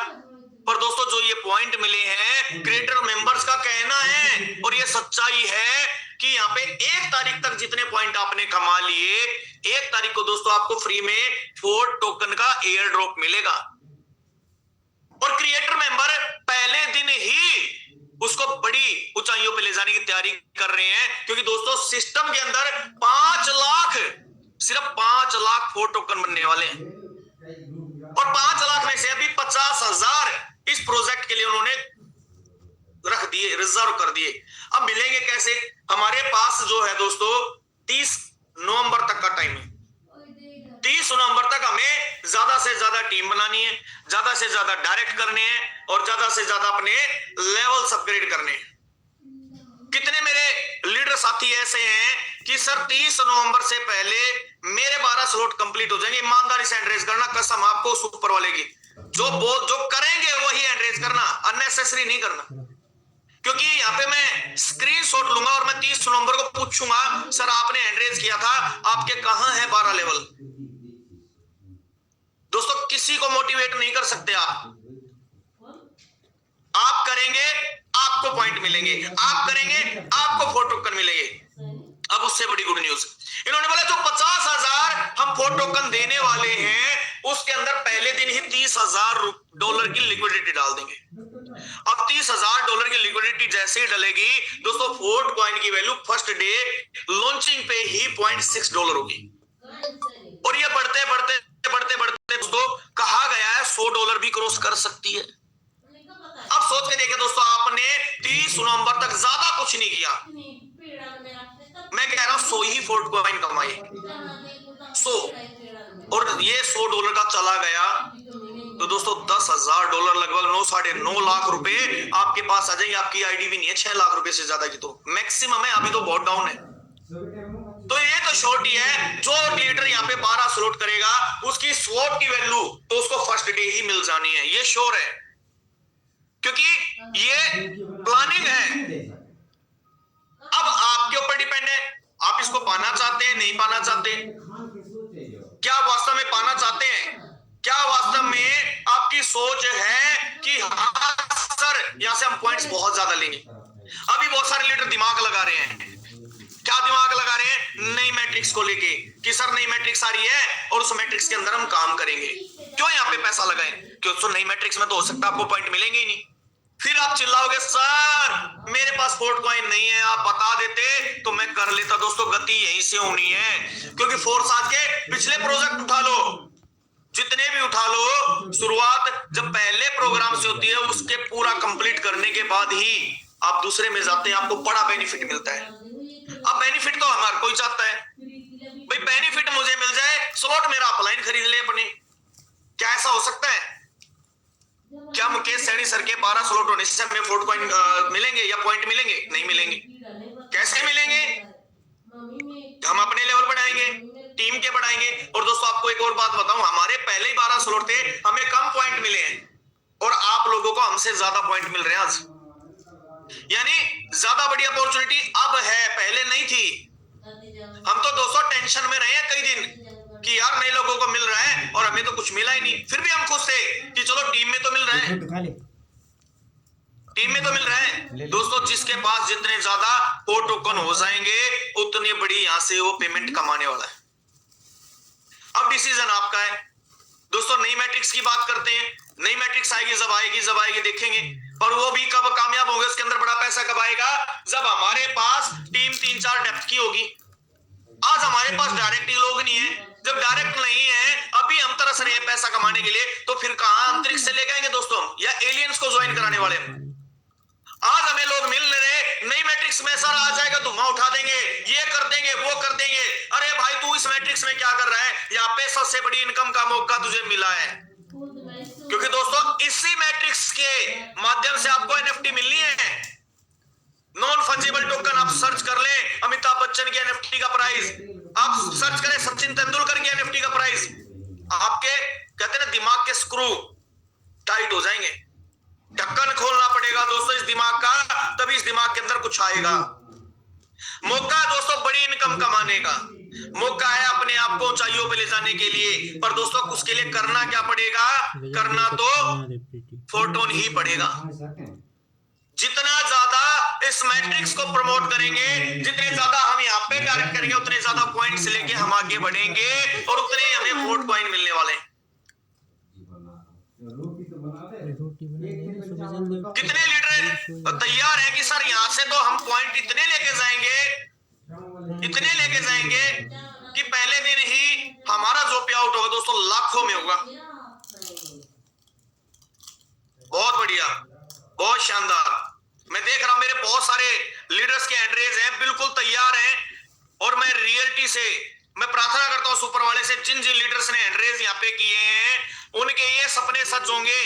पर दोस्तों जो ये पॉइंट मिले हैं क्रिएटर मेंबर्स का कहना है और ये सच्चाई है कि यहाँ पे 1 तारीख तक जितने पॉइंट आपने कमा लिए, 1 तारीख को दोस्तों आपको फ्री में 4 टोकन का एयर ड्रॉप मिलेगा। और क्रिएटर मेंबर पहले दिन ही उसको बड़ी ऊंचाइयों पे ले जाने की तैयारी कर रहे हैं, क्योंकि दोस्तों सिस्टम के अंदर 5 लाख, सिर्फ 5 लाख 4 टोकन बनने वाले हैं। और 5 लाख में से अभी 50,000 इस प्रोजेक्ट के लिए उन्होंने रख दिए, रिजर्व कर दिए। अब मिलेंगे कैसे? हमारे पास जो है दोस्तों 30 नवंबर तक का टाइम है। 30 नवंबर तक हमें ज्यादा से ज्यादा टीम बनानी है, ज्यादा से ज्यादा डायरेक्ट करने हैं और ज्यादा से ज्यादा अपने लेवल्स अपग्रेड करने हैं। कितने मेरे लीडर साथी ऐसे हैं कि सर 30 नवंबर से पहले मेरे 12 स्लॉट कंप्लीट हो जाएंगे? ईमानदारी से एंड्रेस करना, कसम आपको सुपर वाले की, जो करेंगे वही एंड्रेस करना, अननेसेसरी नहीं करना। क्योंकि यहाँ पे मैं स्क्रीनशॉट लूंगा और मैं 30 नवंबर को पूछूंगा सर आपने एंड्रेस किया था, आपके कहां है 12 लेवल? दोस्तों किसी को मोटिवेट नहीं कर सकते आप करेंगे आपको पॉइंट मिलेंगे, आप करेंगे आपको 4 टोकन मिलेंगे। अब उससे बड़ी गुड न्यूज, इन्होंने बोला जो 50,000 हम 4 टोकन देने वाले हैं उसके अंदर पहले दिन ही $30,000 की लिक्विडिटी डाल देंगे। अब $30,000 की लिक्विडिटी जैसे ही डलेगी दोस्तों 4 कॉइन की वैल्यू फर्स्ट डे लॉन्चिंग पे ही $0.6 होगी। और ये बढ़ते बढ़ते बढ़ते बढ़ते दोस्तों कहा गया है $100 भी क्रॉस कर सकती है। अब सोच के देखिए दोस्तों, आपने 30 नवंबर तक ज्यादा कुछ नहीं किया, मैं कह रहा हूं 100 ही 4 कॉइन कमाए, 100, और ये $100 का चला गया तो दोस्तों $10,000 लगभग 9-9.5 लाख रुपए आपके पास आ जाएंगे। आपकी आईडी भी नहीं है 6 लाख रुपए से ज्यादा की, तो मैक्सिमम है, अभी तो बहुत डाउन है। तो ये तो शॉर्ट ही है, जो लीडर यहाँ पे 12 स्लॉट करेगा उसकी स्लॉट की वैल्यू तो उसको फर्स्ट डे ही मिल जानी है, ये श्योर है, क्योंकि ये प्लानिंग है। अब आपके ऊपर डिपेंड है, आप इसको पाना चाहते हैं नहीं पाना चाहते। क्या आप वास्तव में पाना चाहते हैं? क्या वास्तव में आपकी सोच है कि हाँ सर यहां से हम पॉइंट्स बहुत ज्यादा लेंगे? अभी बहुत सारे लीडर दिमाग लगा रहे हैं। क्या दिमाग लगा रहे हैं? नई मैट्रिक्स को लेके कि सर नई मैट्रिक्स आ रही है और उस मैट्रिक्स के अंदर हम काम करेंगे। क्यों यहाँ पे पैसा लगाएं? क्योंकि तो नई मैट्रिक्स में तो हो सकता है आपको पॉइंट मिलेंगे ही नहीं। फिर आप चिल्लाओगे सर मेरे पास फोर्ट कॉइन नहीं है, आप बता देते तो मैं कर लेता। दोस्तों गति यहीं से होनी है, क्योंकि फोर्स आज के पिछले प्रोजेक्ट उठा लो, जितने भी उठा लो, शुरुआत जब पहले प्रोग्राम से होती है उसके पूरा कंप्लीट करने के बाद ही आप दूसरे में जाते हैं, आपको बड़ा बेनिफिट मिलता है। अब बेनिफिट तो हमारा कोई चाहता है, भाई बेनिफिट मुझे मिल जाए, स्लॉट मेरा अपलाइन खरीद ले अपने। क्या ऐसा हो सकता है? क्या मुकेश सैनी सर के 12 स्लॉट होने से हमें फोर्ट कॉइन मिलेंगे या पॉइंट मिलेंगे? नहीं मिलेंगे। कैसे मिलेंगे? हम अपने लेवल बढ़ाएंगे, टीम के बढ़ाएंगे। और दोस्तों आपको एक और बात बताऊं, हमारे पहले ही 12 स्लॉट थे, हमें कम पॉइंट मिले हैं और आप लोगों को हमसे ज्यादा पॉइंट मिल रहे हैं आज। यानी ज्यादा बड़ी अपॉर्चुनिटी अब है, पहले नहीं थी। हम तो दोस्तों टेंशन में रहे हैं कई दिन कि यार नए लोगों को मिल रहा है और हमें तो कुछ मिला ही नहीं। फिर भी हम खुश थे कि चलो टीम में तो मिल रहा है, टीम में तो मिल रहा है। दोस्तों जिसके पास जितने ज्यादा वो टोकन हो जाएंगे उतनी बड़ी यहां से वो पेमेंट कमाने वाला है। अब डिसीजन आपका है। दोस्तों नई मैट्रिक्स की बात करते हैं, नई मैट्रिक्स आएगी जब आएगी देखेंगे, पर वो भी कब कामयाब होंगे, उसके अंदर बड़ा पैसा कब आएगा? जब हमारे पास टीम 3-4 डेप्थ की होगी। आज हमारे पास डायरेक्ट लोग नहीं है, जब डायरेक्ट नहीं है अभी हम तरस रहे हैं पैसा कमाने के लिए, तो फिर कहां अंतरिक्ष से लेके आएंगे दोस्तों, या एलियंस को ज्वाइन कराने वाले हैं? आज हमें लोग मिल रहे, नई मैट्रिक्स में सर आ जाएगा धुआं उठा देंगे, ये कर देंगे वो कर देंगे। अरे भाई तू इस मैट्रिक्स में क्या कर रहा है? यहाँ पे सबसे बड़ी इनकम का मौका तुझे मिला है, क्योंकि दोस्तों इसी मैट्रिक्स के माध्यम से आपको एनएफटी मिलनी है। नॉन फंजिबल टोकन आप सर्च कर ले, अमिताभ बच्चन की एनएफटी का प्राइस, आप सर्च करें सचिन तेंदुलकर की एनएफटी का प्राइस, आपके कहते हैं ना दिमाग के स्क्रू टाइट हो जाएंगे। ढक्कन खोलना पड़ेगा दोस्तों इस दिमाग का, तभी इस दिमाग के अंदर कुछ आएगा। मौका दोस्तों बड़ी इनकम कमाने का मौका है, अपने आप को ऊंचाइयों पे ले जाने के लिए। पर दोस्तों उसके लिए करना क्या पड़ेगा? करना तो फोर्टून ही पड़ेगा। जितना ज्यादा इस मैट्रिक्स को प्रमोट करेंगे, जितने ज्यादा हम यहाँ पे डायरेक्ट करेंगे, उतने ज्यादा पॉइंट्स लेके हम आगे बढ़ेंगे और उतने हमें फोर्ट कॉइन मिलने वाले हैं। कितने लीडर तैयार हैं कि सर यहाँ से तो हम पॉइंट इतने लेके जाएंगे कि पहले दिन ही हमारा जो पे आउट होगा दोस्तों लाखों में होगा। बहुत बढ़िया, बहुत शानदार। मैं देख रहा हूं मेरे बहुत सारे लीडर्स के हैंड हैं, बिल्कुल तैयार हैं। और मैं रियलिटी से मैं प्रार्थना करता हूं सुपर वाले से, जिन जिन लीडर्स ने हैंड यहाँ पे किए हैं उनके ये सपने सच होंगे।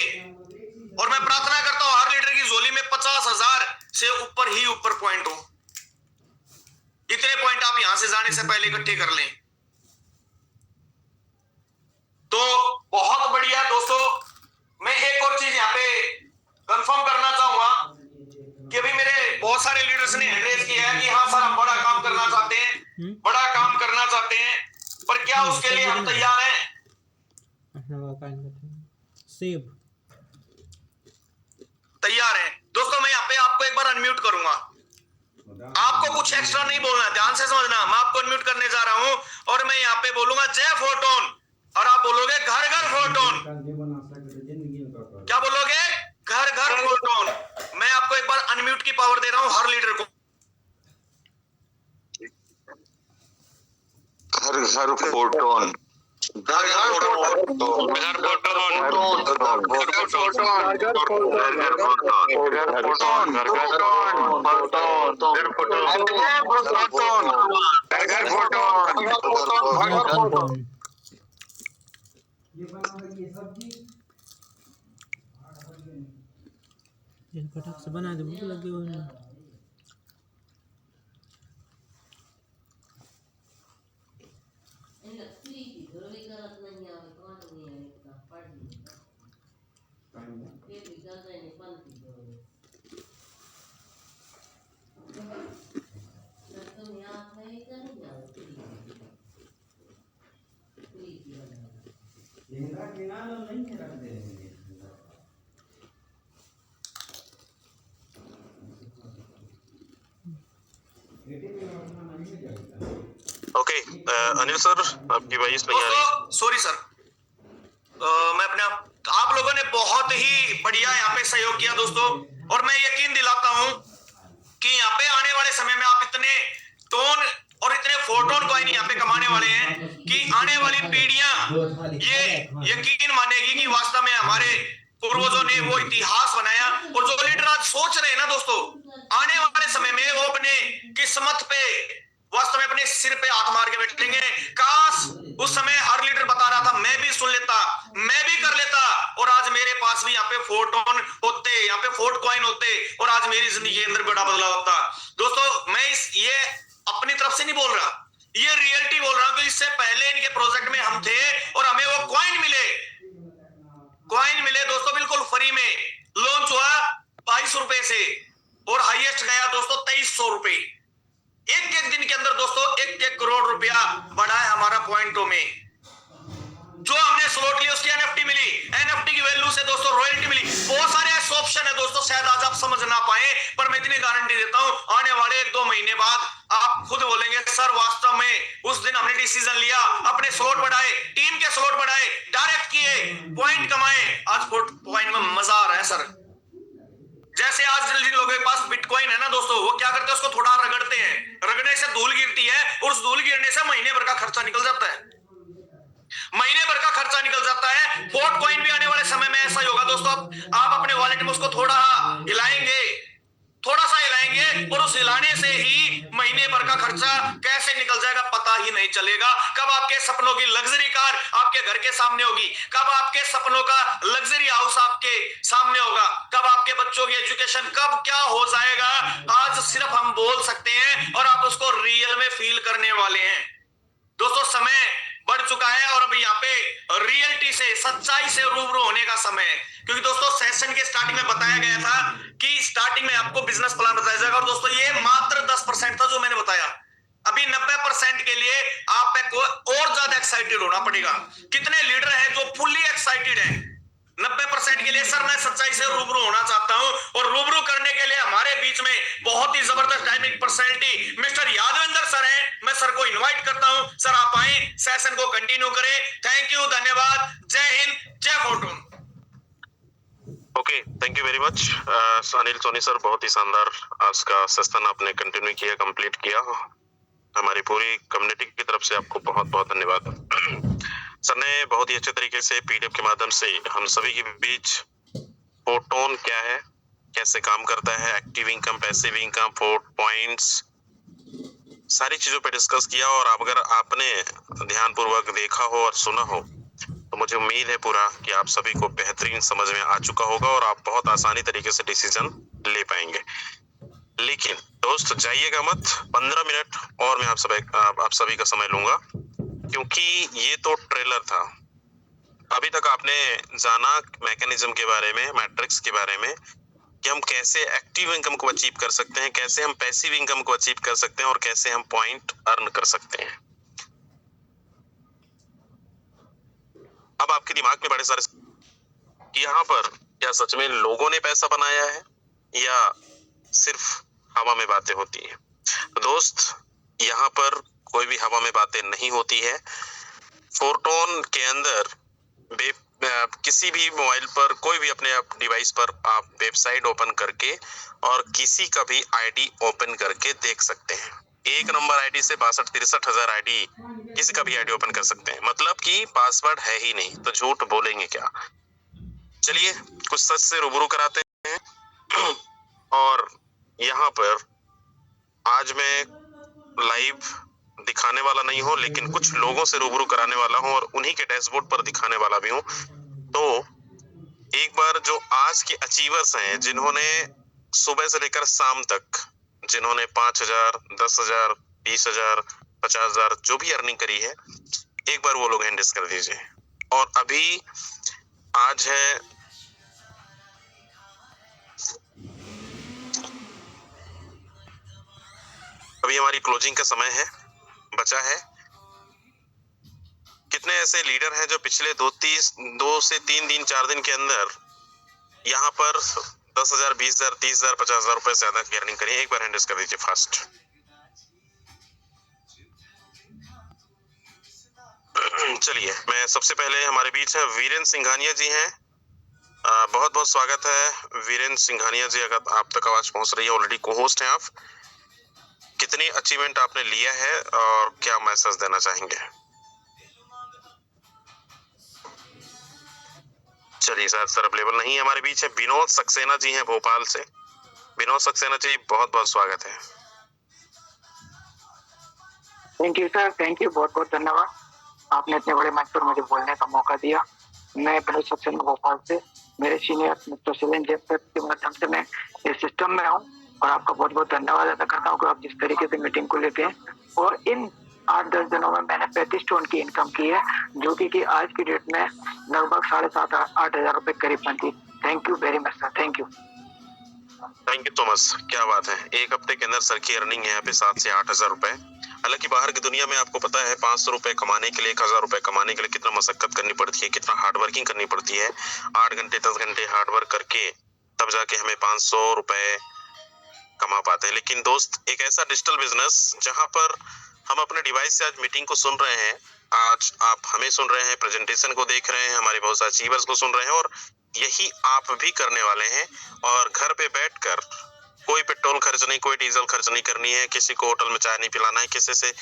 और मैं प्रार्थना करता हूं हर लीडर की झोली में 50,000 से ऊपर ही ऊपर पॉइंट हो। इतने पॉइंट आप यहां से जाने से पहले इकट्ठे कर लें तो बहुत बढ़िया। दोस्तों मैं एक और चीज यहाँ पे कंफर्म करना चाहूंगा कि अभी मेरे बहुत सारे लीडर्स ने हैंड किया है कि हाँ सर हम बड़ा काम करना चाहते हैं, बड़ा काम करना चाहते हैं, पर क्या उसके लिए हम तैयार हैं? तैयार है दोस्तों। मैं यहाँ पे आपको एक बार अनम्यूट करूंगा, आपको कुछ एक्स्ट्रा नहीं बोलना, ध्यान से समझना। मैं आपको अनम्यूट करने जा रहा हूं और मैं यहाँ पे बोलूंगा जय फोर्टून, और आप बोलोगे घर घर फोर्टून। क्या बोलोगे? घर घर फोर्टून। मैं आपको एक बार अनम्यूट की पावर दे रहा हूं हर लीडर को। घर घर फोर्टून, घर घर फोर्टून, घर फोर्टून, घर फोर्टून, घर फोर्टून, घर फोर्टून, घर फोर्टून, घर फोर्टून। ये बना ये सब्जी फटाक से बना दे, भूख लगी हुई है। ओके अनिल सर, आपकी वॉइस नहीं आ रही। दोस्तों सॉरी सर, मैं अपने आप लोगों ने बहुत ही बढ़िया यहाँ पे सहयोग किया दोस्तों, और मैं यकीन दिलाता हूं कि यहाँ पे आने वाले समय में आप इतने टोन और इतने फोटोन कॉइन यहाँ पे कमाने वाले हैं कि आने वाली पीढ़ियां ये यकीन मानेगी कि वास्तव में हमारे पूर्वजों ने वो इतिहास बनाया। और जो लीडर आज सोच रहे हैं ना दोस्तों, आने वाले समय में वो अपने किस्मत पे वास्तव में अपने सिर पे हाथ मार के बैठेंगे। काश उस समय हर लीडर बता रहा था, मैं भी सुन लेता, मैं भी कर लेता, और आज मेरे पास भी यहाँ पे फोटोन होते, यहाँ पे फोर्ट कॉइन होते, और आज मेरी जिंदगी के अंदर बड़ा बदलाव होता। दोस्तों मैं ये अपनी तरफ से नहीं बोल रहा, ये रियलिटी बोल रहा हूं कि इससे पहले इनके प्रोजेक्ट में हम थे और हमें वो कॉइन मिले दोस्तों, बिल्कुल फ्री में। लॉन्च हुआ 22 रुपए से और हाईएस्ट गया दोस्तों 2300 रुपए। एक दिन के अंदर दोस्तों 1 करोड़ रुपया बढ़ा है हमारा पॉइंटों में। जो हमने स्लॉट लिया उसकी एनएफटी मिली, एनएफटी की वैल्यू से दोस्तों रॉयल्टी मिली। बहुत सारे ऐसे ऑप्शन है दोस्तों, शायद आज आप समझ ना पाए, पर मैं इतनी गारंटी देता हूं आने वाले 1-2 महीने बाद आप खुद बोलेंगे सर वास्तव में उस दिन हमने डिसीजन लिया, अपने स्लॉट बढ़ाए, टीम के स्लॉट बढ़ाए, डायरेक्ट किए, पॉइंट कमाए, आज पॉइंट में मजा आ रहा है सर। जैसे आज जिन लोगों के पास बिटकॉइन है ना दोस्तों, वो क्या करते हैं, उसको थोड़ा रगड़ते हैं, रगड़ने से धूल गिरती है और उस धूल गिरने से महीने भर का खर्चा निकल जाता है, महीने भर का खर्चा निकल जाता है। फोर्ट कॉइन भी आने वाले समय में ऐसा ही होगा दोस्तों। आप अपने वॉलेट में उसको थोड़ा हिलाएंगे, थोड़ा सा हिलाएंगे, और उस हिलाने से ही महीने भर का खर्चा कैसे निकल जाएगा पता ही नहीं चलेगा। कब आपके सपनों की लग्जरी कार आपके घर के सामने होगी, कब आपके सपनों का लग्जरी हाउस आपके सामने होगा, कब आपके बच्चों की एजुकेशन, कब क्या हो जाएगा, आज सिर्फ हम बोल सकते हैं और आप उसको रियल में फील करने वाले हैं। दोस्तों समय बढ़ चुका है और अभी यहाँ पे रियलिटी से, सच्चाई से रूबरू होने का समय है। क्योंकि दोस्तों सेशन के स्टार्टिंग में बताया गया था कि स्टार्टिंग में आपको बिजनेस प्लान बताया जाएगा, और दोस्तों ये मात्र 10% था जो मैंने बताया। अभी 90% के लिए आप पे और ज्यादा एक्साइटेड होना पड़ेगा। कितने लीडर हैं जो फुल्ली एक्साइटेड हैं 90% के लिए? सर मैं सच्चाई से रूबरू होना चाहता हूं, और रूबरू करने के लिए हमारे बीच में बहुत ही जबरदस्त dynamic personality mister Yadvendra sir हैं। मैं सर को इनवाइट करता हूं, सर आप आए, सेशन को कंटिन्यू करें। थैंक यू, धन्यवाद, जय हिंद, जय Fortune. Okay, thank you very much Anil Soni sir, बहुत ही शानदार आज का सेशन आपने कंटिन्यू किया, कंप्लीट किया। हमारी पूरी कम्युनिटी की तरफ से आपको बहुत बहुत धन्यवाद। सर ने बहुत ही अच्छे तरीके से पीडीएफ के माध्यम से हम सभी के बीच फोटोन क्या है, कैसे काम करता है, active income, passive income, fort points, सारी चीजों पे डिस्कस किया। और अगर आपने ध्यानपूर्वक देखा हो और सुना हो तो मुझे उम्मीद है पूरा कि आप सभी को बेहतरीन समझ में आ चुका होगा और आप बहुत आसानी तरीके से डिसीजन ले पाएंगे। लेकिन दोस्त जाइएगा मत, 15 मिनट और मैं आप सभी का समय लूंगा, क्योंकि ये तो ट्रेलर था। अभी तक आपने जाना मैकेनिज्म के बारे में, मैट्रिक्स के बारे में, कि हम कैसे एक्टिव इनकम को अचीव कर सकते हैं, कैसे हम पैसिव इनकम को अचीव कर सकते हैं और कैसे हम पॉइंट अर्न कर सकते हैं। अब आपके दिमाग में बड़े सारे कि यहाँ पर क्या सच में लोगों ने पैसा बनाया है या सिर्फ हवा में बातें होती हैं? तो दोस्त यहाँ पर कोई भी हवा में बातें नहीं होती है। फोर्टोन के अंदर किसी भी मोबाइल पर, कोई भी अपने डिवाइस पर आप वेबसाइट ओपन करके और किसी का भी आईडी ओपन करके देख सकते हैं। 1 नंबर आईडी से 62-63 हजार आईडी, किसी का भी आईडी ओपन कर सकते हैं। मतलब कि पासवर्ड है ही नहीं तो झूठ बोलेंगे क्या। चलिए कुछ सच से रूबरू कराते हैं। और यहाँ पर आज मैं लाइव दिखाने वाला नहीं हूँ, लेकिन कुछ लोगों से रूबरू कराने वाला हूँ और उन्हीं के डैशबोर्ड पर दिखाने वाला भी हूँ। तो एक बार जो आज के अचीवर्स हैं, जिन्होंने सुबह से लेकर शाम तक, जिन्होंने 5,000, 10,000, 20,000, 50,000 जो भी अर्निंग करी है, एक बार वो लोग हैंड कर दीजिए। और अभी आज है अभी हमारी क्लोजिंग का समय है, बचा है। कितने ऐसे लीडर हैं जो पिछले 2 से 3 दिन 4 दिन के अंदर यहाँ पर 10,000, 20,000, 30,000, 50,000 रुपए से ज्यादा की अर्निंग करी? एक बार हैंड कर दीजिए फास्ट। चलिए, मैं सबसे पहले हमारे बीच है वीरेंद्र सिंघानिया जी हैं। बहुत बहुत स्वागत है वीरेंद्र सिंघानिया जी, अगर आप तक आवाज पहुंच रही है, ऑलरेडी को होस्ट हैं आप। कितनी अचीवमेंट आपने लिया है और क्या मैसेज देना चाहेंगे? चलिए सर अवेलेबल नहीं है। हमारे बीच है विनोद सक्सेना जी हैं भोपाल से। विनोद सक्सेना जी, बहुत बहुत स्वागत है। Thank you sir, thank you, बहुत बहुत धन्यवाद। आपने इतने बड़े मंच पर मुझे बोलने का मौका दिया। मैं विनोद सक्सेना भोपाल से, मेरे सीनियर मिस्टर शैलेंद्र जैन के माध्यम से मैं इस सिस्टम में हूँ और आपका बहुत बहुत धन्यवाद अदा करता हूँ कि आप जिस तरीके से मीटिंग को लेते हैं। और इन 8-10 दिनों में मैंने 35 टन की इनकम की है, जो कि आज की डेट में लगभग 7,500-8 हजार रुपए करीब बनती। Thank you very much sir, thank you. Thank you Thomas, क्या बात है। एक हफ्ते के अंदर सर की अर्निंग है यहाँ पे 7 से 8 हजार रुपए। हालांकि बाहर की दुनिया में आपको पता है 500 रुपए कमाने के लिए, 1,000 रुपए कमाने के लिए कितना मशक्कत करनी पड़ती है, कितना हार्ड वर्किंग करनी पड़ती है। 8 घंटे 10 घंटे हार्ड वर्क करके तब जाके हमें 500 रुपए कमा पाते हैं। लेकिन दोस्त, एक ऐसा डिजिटल बिजनेस जहां पर हम अपने डिवाइस से आज मीटिंग को सुन रहे हैं, आज आप हमें सुन रहे हैं, प्रेजेंटेशन को देख रहे हैं, हमारे बहुत सारे अचीवर्स को सुन रहे हैं, और यही आप भी करने वाले हैं। और घर पे बैठकर कोई पेट्रोल खर्च नहीं, कोई डीजल खर्च नहीं करनी है, किसी को होटल में चाय नहीं पिलाना है, किसी से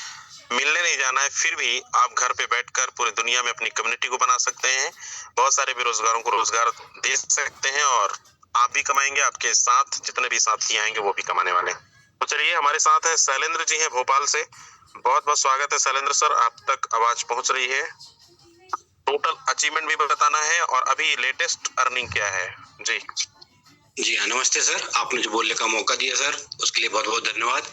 मिलने नहीं जाना है, फिर भी आप घर पे बैठकर पूरी दुनिया में अपनी कम्युनिटी को बना सकते हैं, बहुत सारे बेरोजगारों को रोजगार दे सकते हैं, और आप भी कमाएंगे, आपके साथ जितने भी साथी आएंगे वो भी कमाने वाले हैं। तो चलिए, हमारे साथ है शैलेंद्र जी हैं भोपाल से। बहुत बहुत स्वागत है शैलेंद्र सर, आप तक आवाज पहुंच रही है। टोटल अचीवमेंट भी बताना है और अभी लेटेस्ट अर्निंग क्या है जी। जी हाँ, नमस्ते सर। आपने जो बोलने का मौका दिया सर, उसके लिए बहुत बहुत धन्यवाद।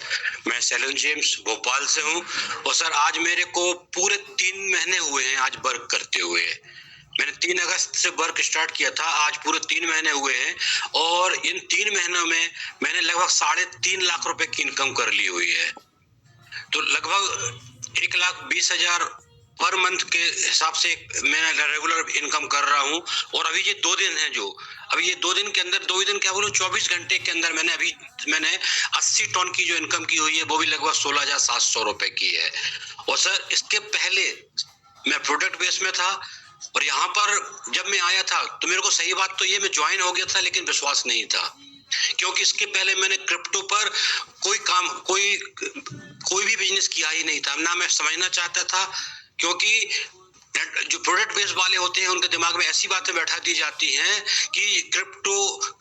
मैं शैलेंद्र जेम्स भोपाल से हूँ और सर आज मेरे को पूरे 3 महीने हुए हैं आज वर्क करते हुए। मैंने 3 अगस्त से वर्क स्टार्ट किया था, आज पूरे 3 महीने हुए हैं और इन 3 महीनों में मैंने लगभग 3.5 लाख रुपए की इनकम कर ली हुई है। तो लगभग 1,20,000 पर मंथ के हिसाब से मैं रेगुलर इनकम कर रहा हूँ। और अभी ये 2 दिन है, जो अभी ये 2 दिन के अंदर, 2 दिन क्या बोलूं, 24 घंटे के अंदर मैंने 80 टन की जो इनकम की हुई है, वो भी लगभग 16,700 रुपए की है। और सर इसके पहले मैं प्रोडक्ट बेस में था और यहाँ पर जब मैं आया था तो मेरे को, सही बात तो ये, मैं ज्वाइन हो गया था लेकिन विश्वास नहीं था, क्योंकि इसके पहले मैंने क्रिप्टो पर कोई भी बिजनेस किया ही नहीं था, ना मैं समझना चाहता था, क्योंकि जो प्रोडक्ट बेस वाले होते हैं उनके दिमाग में ऐसी बातें बैठा दी जाती हैं कि क्रिप्टो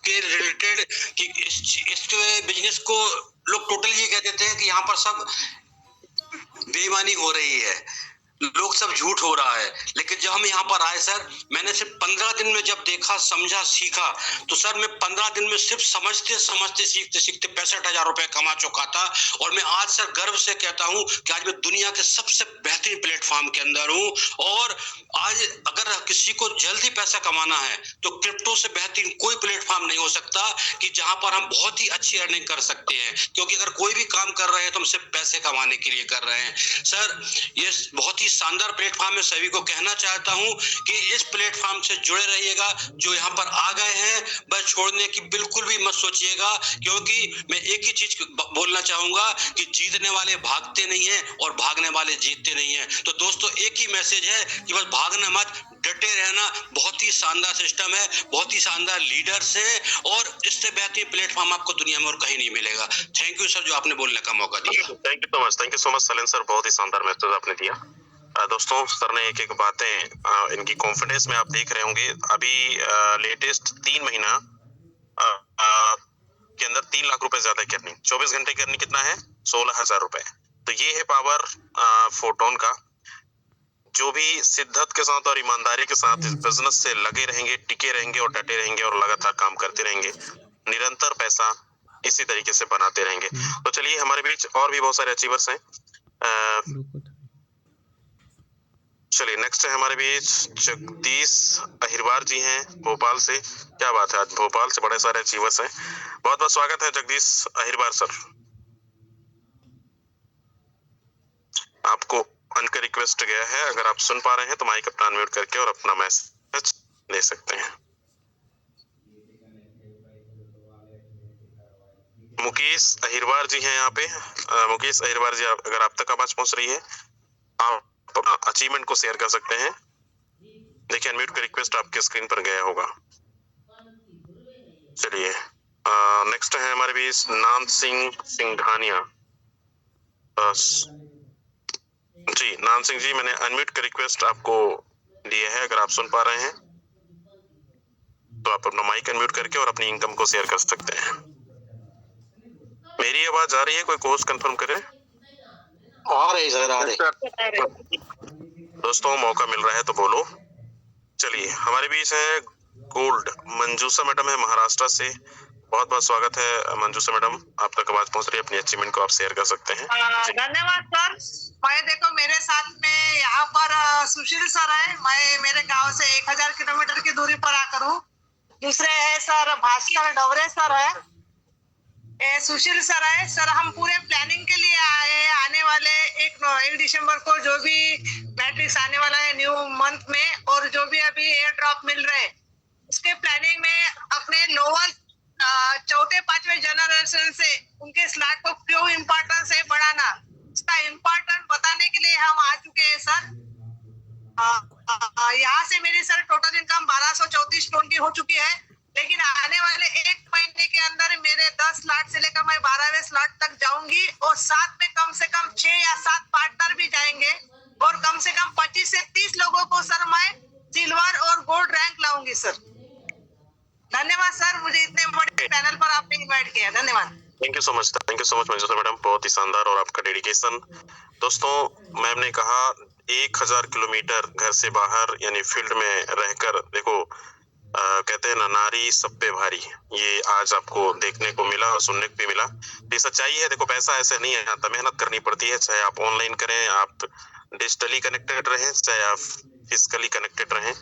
के रिलेटेड कि इस बिजनेस को लोग टोटली ये कह देते हैं कि यहाँ पर सब बेईमानी हो रही है, लोग सब झूठ हो रहा है। लेकिन जब हम यहाँ पर आए सर, मैंने सिर्फ 15 दिन में जब देखा, समझा, सीखा, तो सर मैं 15 दिन में सिर्फ समझते समझते, सीखते सीखते 65,000 रुपए कमा चुका था। और मैं आज सर गर्व से कहता हूँ कि आज मैं दुनिया के सबसे बेहतरीन प्लेटफॉर्म के अंदर हूँ। और आज अगर किसी को जल्दी पैसा कमाना है तो क्रिप्टो से बेहतरीन कोई प्लेटफॉर्म नहीं हो सकता कि जहां पर हम बहुत ही अच्छी अर्निंग कर सकते हैं। क्योंकि अगर कोई भी काम कर रहे हैं तो हम सिर्फ पैसे कमाने के लिए कर रहे हैं। सर ये बहुत ही शानदार प्लेटफॉर्म है, सभी को कहना चाहता हूं कि इस प्लेटफॉर्म से जुड़े रहिएगा। जो यहाँ पर आ गए हैं बस छोड़ने की बिल्कुल भी मत सोचिएगा, क्योंकि मैं एक ही चीज बोलना चाहूंगा कि जीतने वाले भागते नहीं है और भागने वाले जीतते नहीं है। तो दोस्तों एक ही मैसेज है कि बस भागना मत, डटे रहना। बहुत ही शानदार सिस्टम है, बहुत ही शानदार लीडर्स हैं और इससे बेहतरीन प्लेटफॉर्म आपको दुनिया में और कहीं नहीं मिलेगा। थैंक यू सर, जो आपने बोलने का मौका दिया। Thank you so much Shailendra sir, बहुत ही शानदार मैसेज आपने दिया। दोस्तों, सर ने एक एक बातें, इनकी कॉन्फिडेंस में आप देख रहे होंगे। अभी लेटेस्ट 3 महीना के अंदर 3 लाख रुपए ज्यादा की अर्निंग, 24 घंटे की अर्निंग कितना है, 16,000 रुपए। तो ये है पावर फोटोन का। जो भी शिद्दत के साथ और ईमानदारी के साथ इस बिजनेस से लगे रहेंगे, टिके रहेंगे और डटे रहेंगे और लगातार काम करते रहेंगे, निरंतर पैसा इसी तरीके से बनाते रहेंगे। तो चलिए, हमारे बीच और भी बहुत सारे अचीवर्स हैं। चलिए, नेक्स्ट है हमारे बीच जगदीश अहिरवार जी हैं भोपाल से। क्या बात है, आज भोपाल से बड़े सारे अचीवर्स हैं। बहुत बहुत स्वागत है जगदीश अहिरवार सर। आपको अनकर रिक्वेस्ट गया है, अगर आप सुन पा रहे हैं तो माइक अपना अनम्यूट करके और अपना मैसेज दे सकते हैं। मुकेश अहिरवार जी हैं यहाँ पे। मुकेश अहिरवार जी, अगर आप तक आवाज पहुंच रही है, आप अपना अचीवमेंट को शेयर कर सकते हैं। देखिए अनम्यूट का रिक्वेस्ट आपके स्क्रीन पर गया होगा। चलिए नेक्स्ट है हमारे बीच नाम सिंह सिंघानिया। जी नाम सिंह जी, मैंने अनम्यूट का रिक्वेस्ट आपको दिया है। अगर आप सुन पा रहे हैं तो आप अपना माइक अनम्यूट करके और अपनी इनकम को शेयर कर सकते हैं। मेरी आवाज आ रही है? कोई कोर्स कंफर्म करे। आ रही सर, आ रही। दोस्तों मौका मिल रहा है तो बोलो। चलिए हमारे बीच है गोल्ड मंजूषा मैडम है महाराष्ट्र से। बहुत बहुत स्वागत है मंजूषा मैडम, आप तक आवाज पहुंच रही है, अपनी अचीवमेंट को आप शेयर कर सकते हैं। धन्यवाद सर। मैं देखो मेरे साथ में यहाँ पर सुशील सर है। मैं मेरे गांव से 1000 किलोमीटर की दूरी पर आकर हूँ। दूसरे है सर भास्कर डवरे सर है, सुशील सर है। सर हम पूरे प्लानिंग के लिए आए हैं। आने वाले 1 दिसंबर को जो भी मैट्रिक्स आने वाला है न्यू मंथ में, और जो भी अभी एयर ड्रॉप मिल रहे हैं उसके प्लानिंग में अपने लोअर चौथे पांचवे जनरेशन से उनके स्लॉट को क्यों इम्पोर्टेंस है बढ़ाना, इसका इम्पोर्टेंट बताने के लिए हम आ चुके हैं सर। यहाँ से मेरी सर टोटल इनकम 1234 टन की हो चुकी है, लेकिन आने वाले 1 महीने के अंदर मेरे 10 स्लॉट से लेकर मैं 12वें स्लॉट तक जाऊंगी, और साथ में कम से कम 6 या 7 पार्टनर भी जाएंगे, और कम से कम 25 से 30 लोगों को सर मैं सिल्वर और गोल्ड रैंक लाऊंगी सर। धन्यवाद सर, मुझे इतने बड़े पैनल पर आपने इनवाइट किया, धन्यवाद। Thank you so much Manjusha madam, बहुत ही शानदार और आपका डेडिकेशन। दोस्तों मैम ने कहा 1000 किलोमीटर घर से बाहर यानी फील्ड में रहकर, देखो कहते हैं ना नारी सब पे भारी, ये आज आपको देखने को मिला और सुनने को भी मिला। ये सच्चाई है। देखो पैसा ऐसे नहीं आता, मेहनत करनी पड़ती है। चाहे आप ऑनलाइन करें, आप डिजिटली कनेक्टेड रहें, चाहे आप फिजिकली कनेक्टेड रहें,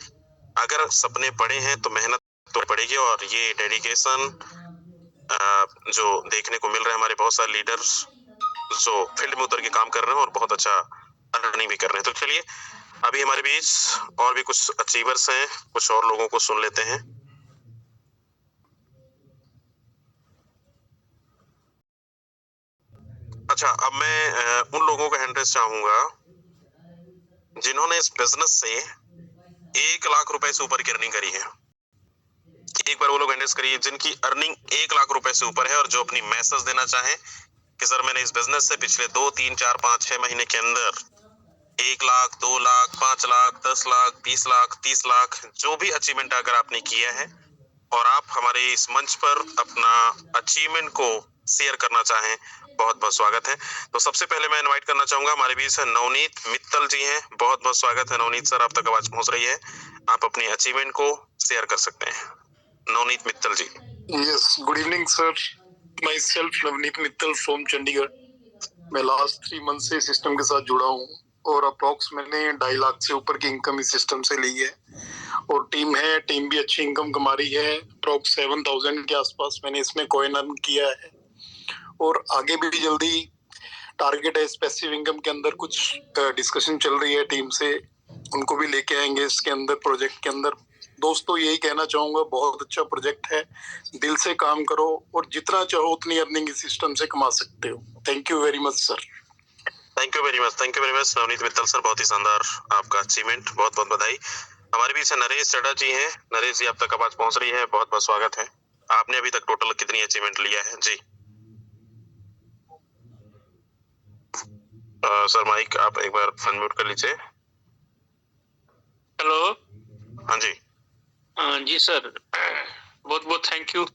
अगर सपने बड़े हैं तो मेहनत तो पड़ेगी। और ये डेडिकेशन जो देखने को मिल रहा है, हमारे बहुत सारे लीडर्स जो फील्ड में उतर के काम कर रहे हैं और बहुत अच्छा अर्निंग भी कर रहे हैं। तो चलिए अभी हमारे बीच और भी कुछ अचीवर्स हैं, कुछ और लोगों को सुन लेते हैं। अच्छा, अब मैं उन लोगों का हैंड रेस चाहूंगा जिन्होंने इस बिजनेस से 1 लाख रुपए से ऊपर की अर्निंग करी है। एक बार वो लोग हैंड रेस करिए जिनकी अर्निंग 1 लाख रुपए से ऊपर है, और जो अपनी मैसेज देना चाहें कि सर मैंने इस बिजनेस से पिछले 2, 3, 4, 5, 6 महीने के अंदर 1 लाख, 2 लाख, 5 लाख, 10 लाख, 20 लाख, 30 लाख जो भी अचीवमेंट अगर आपने किया है और आप हमारे इस मंच पर अपना अचीवमेंट को शेयर करना चाहें, बहुत बहुत स्वागत है। तो सबसे पहले मैं इनवाइट करना चाहूंगा, हमारे बीच नवनीत मित्तल जी हैं। बहुत बहुत स्वागत है नवनीत सर, आप तक आवाज पहुंच रही है, आप अपनी अचीवमेंट को शेयर कर सकते हैं। नवनीत मित्तल जी। Yes, good evening, sir. Myself, Navneet Mittal from Chandigarh. मैं लास्ट 3 मंथ से सिस्टम के साथ जुड़ा हूँ और अप्रॉक्स मैंने 2.5 लाख से ऊपर की इनकम इस सिस्टम से ली है, और टीम है, टीम भी अच्छी इनकम कमा रही है। अप्रॉक्स 7000 के आसपास मैंने इसमें कॉइन अर्न किया है, और आगे भी जल्दी टारगेट है। पैसिव इनकम के अंदर कुछ डिस्कशन चल रही है टीम से, उनको भी लेके आएंगे इसके अंदर, प्रोजेक्ट के अंदर। दोस्तों यही कहना चाहूंगा, बहुत अच्छा प्रोजेक्ट है, दिल से काम करो और जितना चाहो उतनी अर्निंग इस सिस्टम से कमा सकते हो। Thank you very much sir. Thank you very much Navneet Mittal sir, बहुत ही शानदार आपका अचीवमेंट, बहुत बहुत बधाई। हमारे बीच नरेश चड्ढा जी हैं। नरेश जी, आप तक आवाज पहुंच रही है, बहुत बहुत स्वागत है। आपने अभी तक टोटल कितनी अचीवमेंट लिया है जी? सर माइक आप एक बार अनम्यूट कर लीजिए। हेलो। हाँ जी। जी सर, बहुत बहुत थैंक यू,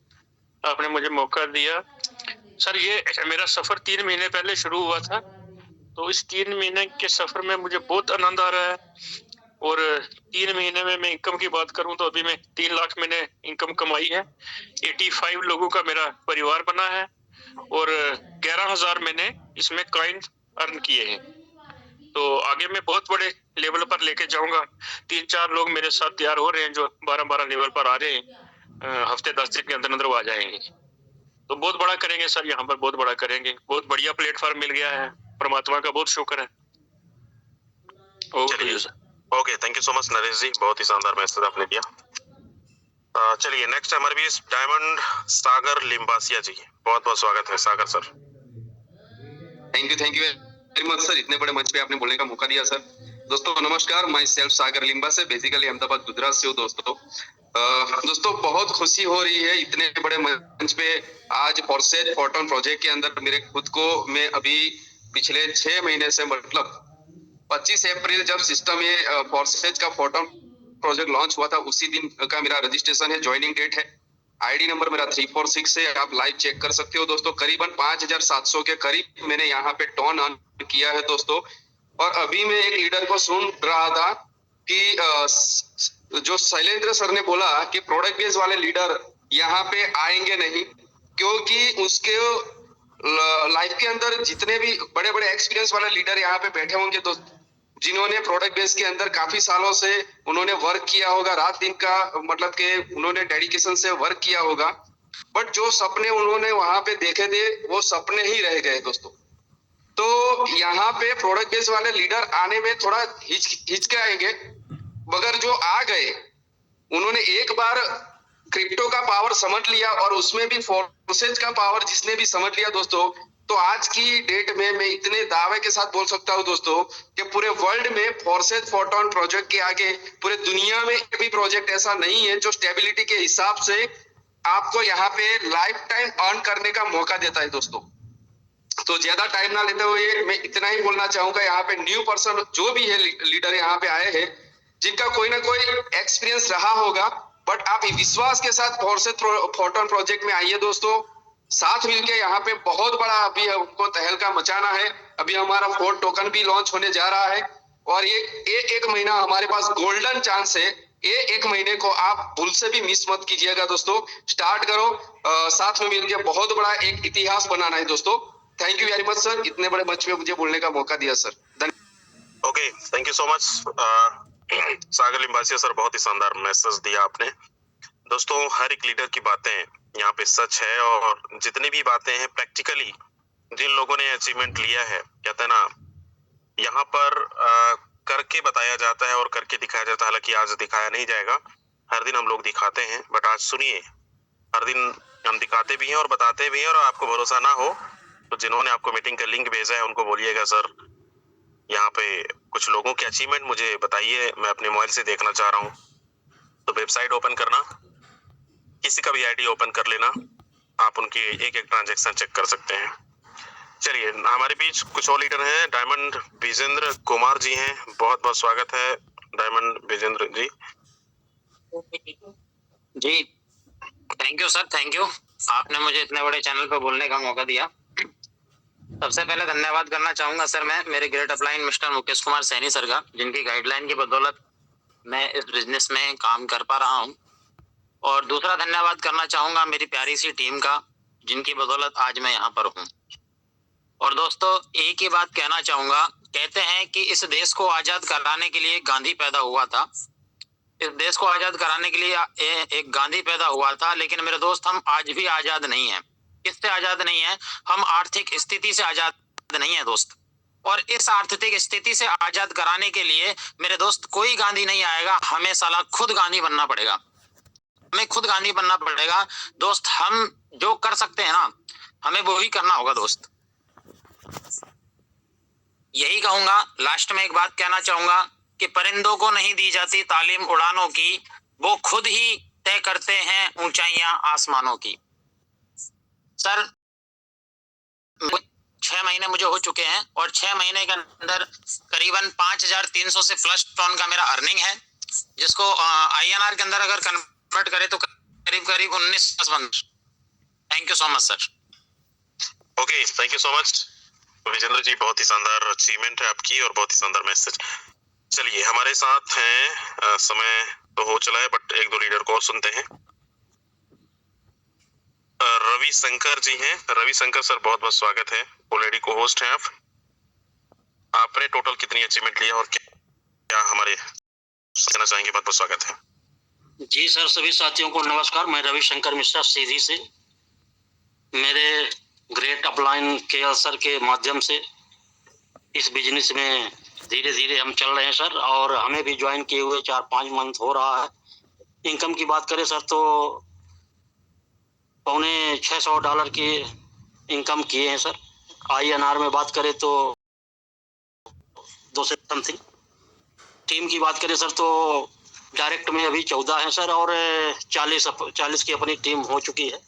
आपने मुझे मौका दिया। सर ये मेरा सफर 3 महीने पहले शुरू हुआ था, तो इस 3 महीने के सफर में मुझे बहुत आनंद आ रहा है। और 3 महीने में मैं इनकम की बात करूं तो अभी मैं 3 लाख मैंने इनकम कमाई है। 85 लोगों का मेरा परिवार बना है, और 11,000 मैंने इसमें कॉइन अर्न किए हैं। तो आगे मैं बहुत बड़े लेवल पर लेके जाऊंगा। 3-4 लोग मेरे साथ तैयार हो रहे हैं जो 12-12 लेवल पर आ रहे हैं। हफ्ते 10 दिन के अंदर अंदर वो आ जाएंगे, तो बहुत बड़ा करेंगे सर, यहाँ पर बहुत बड़ा करेंगे। बहुत बढ़िया प्लेटफॉर्म मिल गया है, परमात्मा का बहुत शुक्र है। Okay, thank you so much Naresh ji, बहुत ही शानदार मैसेज आपने दिया। चलिए नेक्स्ट हमारे बीच डायमंड सागर लिम्बासिया जी, बहुत बहुत स्वागत है Sagar sir. Thank you very much sir, इतने बड़े मंच पे आपने बोलने का मौका दिया सर। दोस्तों नमस्कार, मैं सेल्फ सागर लिम्बा से, बेसिकली अहमदाबाद गुजरात से हूँ दोस्तों। दोस्तों बहुत खुशी हो रही है इतने बड़े मंच पे आज फॉरसेज फोटोन प्रोजेक्ट के अंदर मेरे खुद को मैं अभी पिछले 6 महीने से मतलब 25 अप्रैल जब सिस्टम ये फॉरसेज का फोटोन प्रोजेक्ट लॉन्च हुआ था उसी दिन का मेरा रजिस्ट्रेशन है, ज्वाइनिंग डेट है, आईडी नंबर मेरा 346 है, आप लाइव चेक कर सकते हो दोस्तों। करीबन 5700 के करीब मैंने यहाँ पे टर्न ऑन किया है दोस्तों। और अभी मैं एक लीडर को सुन रहा था कि जो शैलेंद्र सर ने बोला कि प्रोडक्ट बेस वाले लीडर यहाँ पे आएंगे नहीं, क्योंकि उसके लाइफ के अंदर जितने भी बड़े बड़े एक्सपीरियंस वाले लीडर यहाँ पे बैठे होंगे दोस्तों, जिन्होंने प्रोडक्ट बेस के अंदर काफी सालों से उन्होंने वर्क किया होगा, रात दिन का मतलब के उन्होंने डेडिकेशन से वर्क किया होगा, बट जो सपने उन्होंने वहां पे देखे थे वो सपने ही रह गए दोस्तों। तो यहाँ पे प्रोडक्ट बेस वाले लीडर आने में थोड़ा हिचकिचाएंगे, मगर जो आ गए उन्होंने एक बार क्रिप्टो का पावर समझ लिया और उसमें भी फोर्सेज का पावर जिसने भी समझ लिया दोस्तों, तो आज की डेट में मैं इतने दावे के साथ बोल सकता हूं दोस्तों कि पूरे वर्ल्ड में फॉरसेज फोटोन प्रोजेक्ट के आगे पूरे दुनिया में एक भी प्रोजेक्ट ऐसा नहीं है जो स्टेबिलिटी के हिसाब से आपको यहाँ पे लाइफ टाइम अर्न करने का मौका देता है दोस्तों। तो ज्यादा टाइम ना लेते हुए मैं इतना ही बोलना चाहूंगा, यहाँ पे न्यू पर्सन जो भी है लीडर यहाँ पे आए हैं जिनका कोई ना कोई एक्सपीरियंस रहा होगा, बट आप विश्वास के साथ फॉरसेज फोटोन प्रोजेक्ट में आइए दोस्तों, साथ मिलके यहाँ पे बहुत बड़ा अभी हमको तहलका मचाना है। अभी हमारा 4 टोकन भी लॉन्च होने जा रहा है और ये एक महीना हमारे पास गोल्डन चांस है, ये एक महीने को आप भूल से भी मिस मत कीजिएगा दोस्तों। स्टार्ट करो, साथ में मिलकर बहुत बड़ा एक इतिहास बनाना है दोस्तों। Thank you very much sir, इतने बड़े मंच पे मुझे बोलने का मौका दिया सर। Okay, thank you so much Sagar Limbasia sir, बहुत ही शानदार मैसेज दिया आपने दोस्तों। हर एक लीडर की बातें यहाँ पे सच है और जितनी भी बातें हैं प्रैक्टिकली जिन लोगों ने अचीवमेंट लिया है, कहते हैं ना यहाँ पर करके बताया जाता है और करके दिखाया जाता है। हालांकि आज दिखाया नहीं जाएगा, हर दिन हम लोग दिखाते हैं, बट आज सुनिए, हर दिन हम दिखाते भी हैं और बताते भी हैं। और आपको भरोसा ना हो तो जिन्होंने आपको मीटिंग का लिंक भेजा है उनको बोलिएगा सर यहाँ पे कुछ लोगों के अचीवमेंट मुझे बताइए, मैं अपने मोबाइल से देखना चाह रहा हूँ। तो वेबसाइट ओपन करना, किसी का भी आईडी ओपन कर लेना, आप उनकी एक एक ट्रांजैक्शन चेक कर सकते हैं। चलिए, हमारे बीच कुछ और लीडर हैं। डायमंड विजेंद्र कुमार जी हैं, बहुत बहुत स्वागत है डायमंड विजेंद्र जी। जी thank you sir, thank you, आपने मुझे इतने बड़े चैनल पे बोलने का मौका दिया। सबसे पहले धन्यवाद करना चाहूंगा सर मैं मेरे great upline mister Mukesh Kumar Saini sir का, जिनकी गाइडलाइन की बदौलत मैं इस बिजनेस में काम कर पा रहा हूँ। और दूसरा धन्यवाद करना चाहूंगा मेरी प्यारी सी टीम का, जिनकी बदौलत आज मैं यहाँ पर हूँ। और दोस्तों एक ही बात कहना चाहूंगा, कहते हैं कि इस देश को आजाद कराने के लिए गांधी पैदा हुआ था, इस देश को आजाद कराने के लिए एक गांधी पैदा हुआ था, लेकिन मेरे दोस्त हम आज भी आजाद नहीं है। किससे आजाद नहीं है? हम आर्थिक स्थिति से आजाद नहीं है दोस्त। और इस आर्थिक स्थिति से आजाद कराने के लिए मेरे दोस्त कोई गांधी नहीं आएगा, हमें साला खुद गांधी बनना पड़ेगा, हमें खुद गांधी बनना पड़ेगा दोस्त। हम जो कर सकते हैं ना, हमें वो ही करना होगा दोस्त। यही कहूंगा, लास्ट में एक बात कहना चाहूंगा कि परिंदों को नहीं दी जाती तालीम उड़ानों की, वो खुद ही तय करते हैं ऊंचाइयां आसमानों की। सर 6 महीने मुझे हो चुके हैं और 6 महीने के अंदर करीबन 5300 से प्लस टन का मेरा अर्निंग है, जिसको INR के अंदर अगर कन्वर्ट करे तो करीब 19 बंद। Thank you so much sir. Okay, thank you so much Vijendra ji, बहुत ही शानदार अचीवमेंट है आपकी और बहुत ही शानदार मैसेज। चलिए, हमारे साथ हैं, समय तो हो चला है बट एक दो लीडर को और सुनते हैं। रवि शंकर जी हैं। रवि शंकर सर, बहुत बहुत स्वागत है, ऑलरेडी को होस्ट हैं आप। आपने टोटल कितनी अचीवमेंट लिया और क्या हमारे कहना चाहेंगे? बहुत बहुत स्वागत है जी सर। सभी साथियों को नमस्कार, मैं रवि शंकर मिश्रा सीधी से। मेरे ग्रेट अपलाइन के सर के माध्यम से इस बिजनेस में धीरे धीरे हम चल रहे हैं सर, और हमें भी ज्वाइन किए हुए 4-5 मंथ हो रहा है। इनकम की बात करें सर तो $600 की इनकम किए हैं सर। INR में बात करें तो 2 से समथिंग। टीम की बात करें सर तो डायरेक्ट में अभी 14 हैं सर और 40 की अपनी टीम हो चुकी है।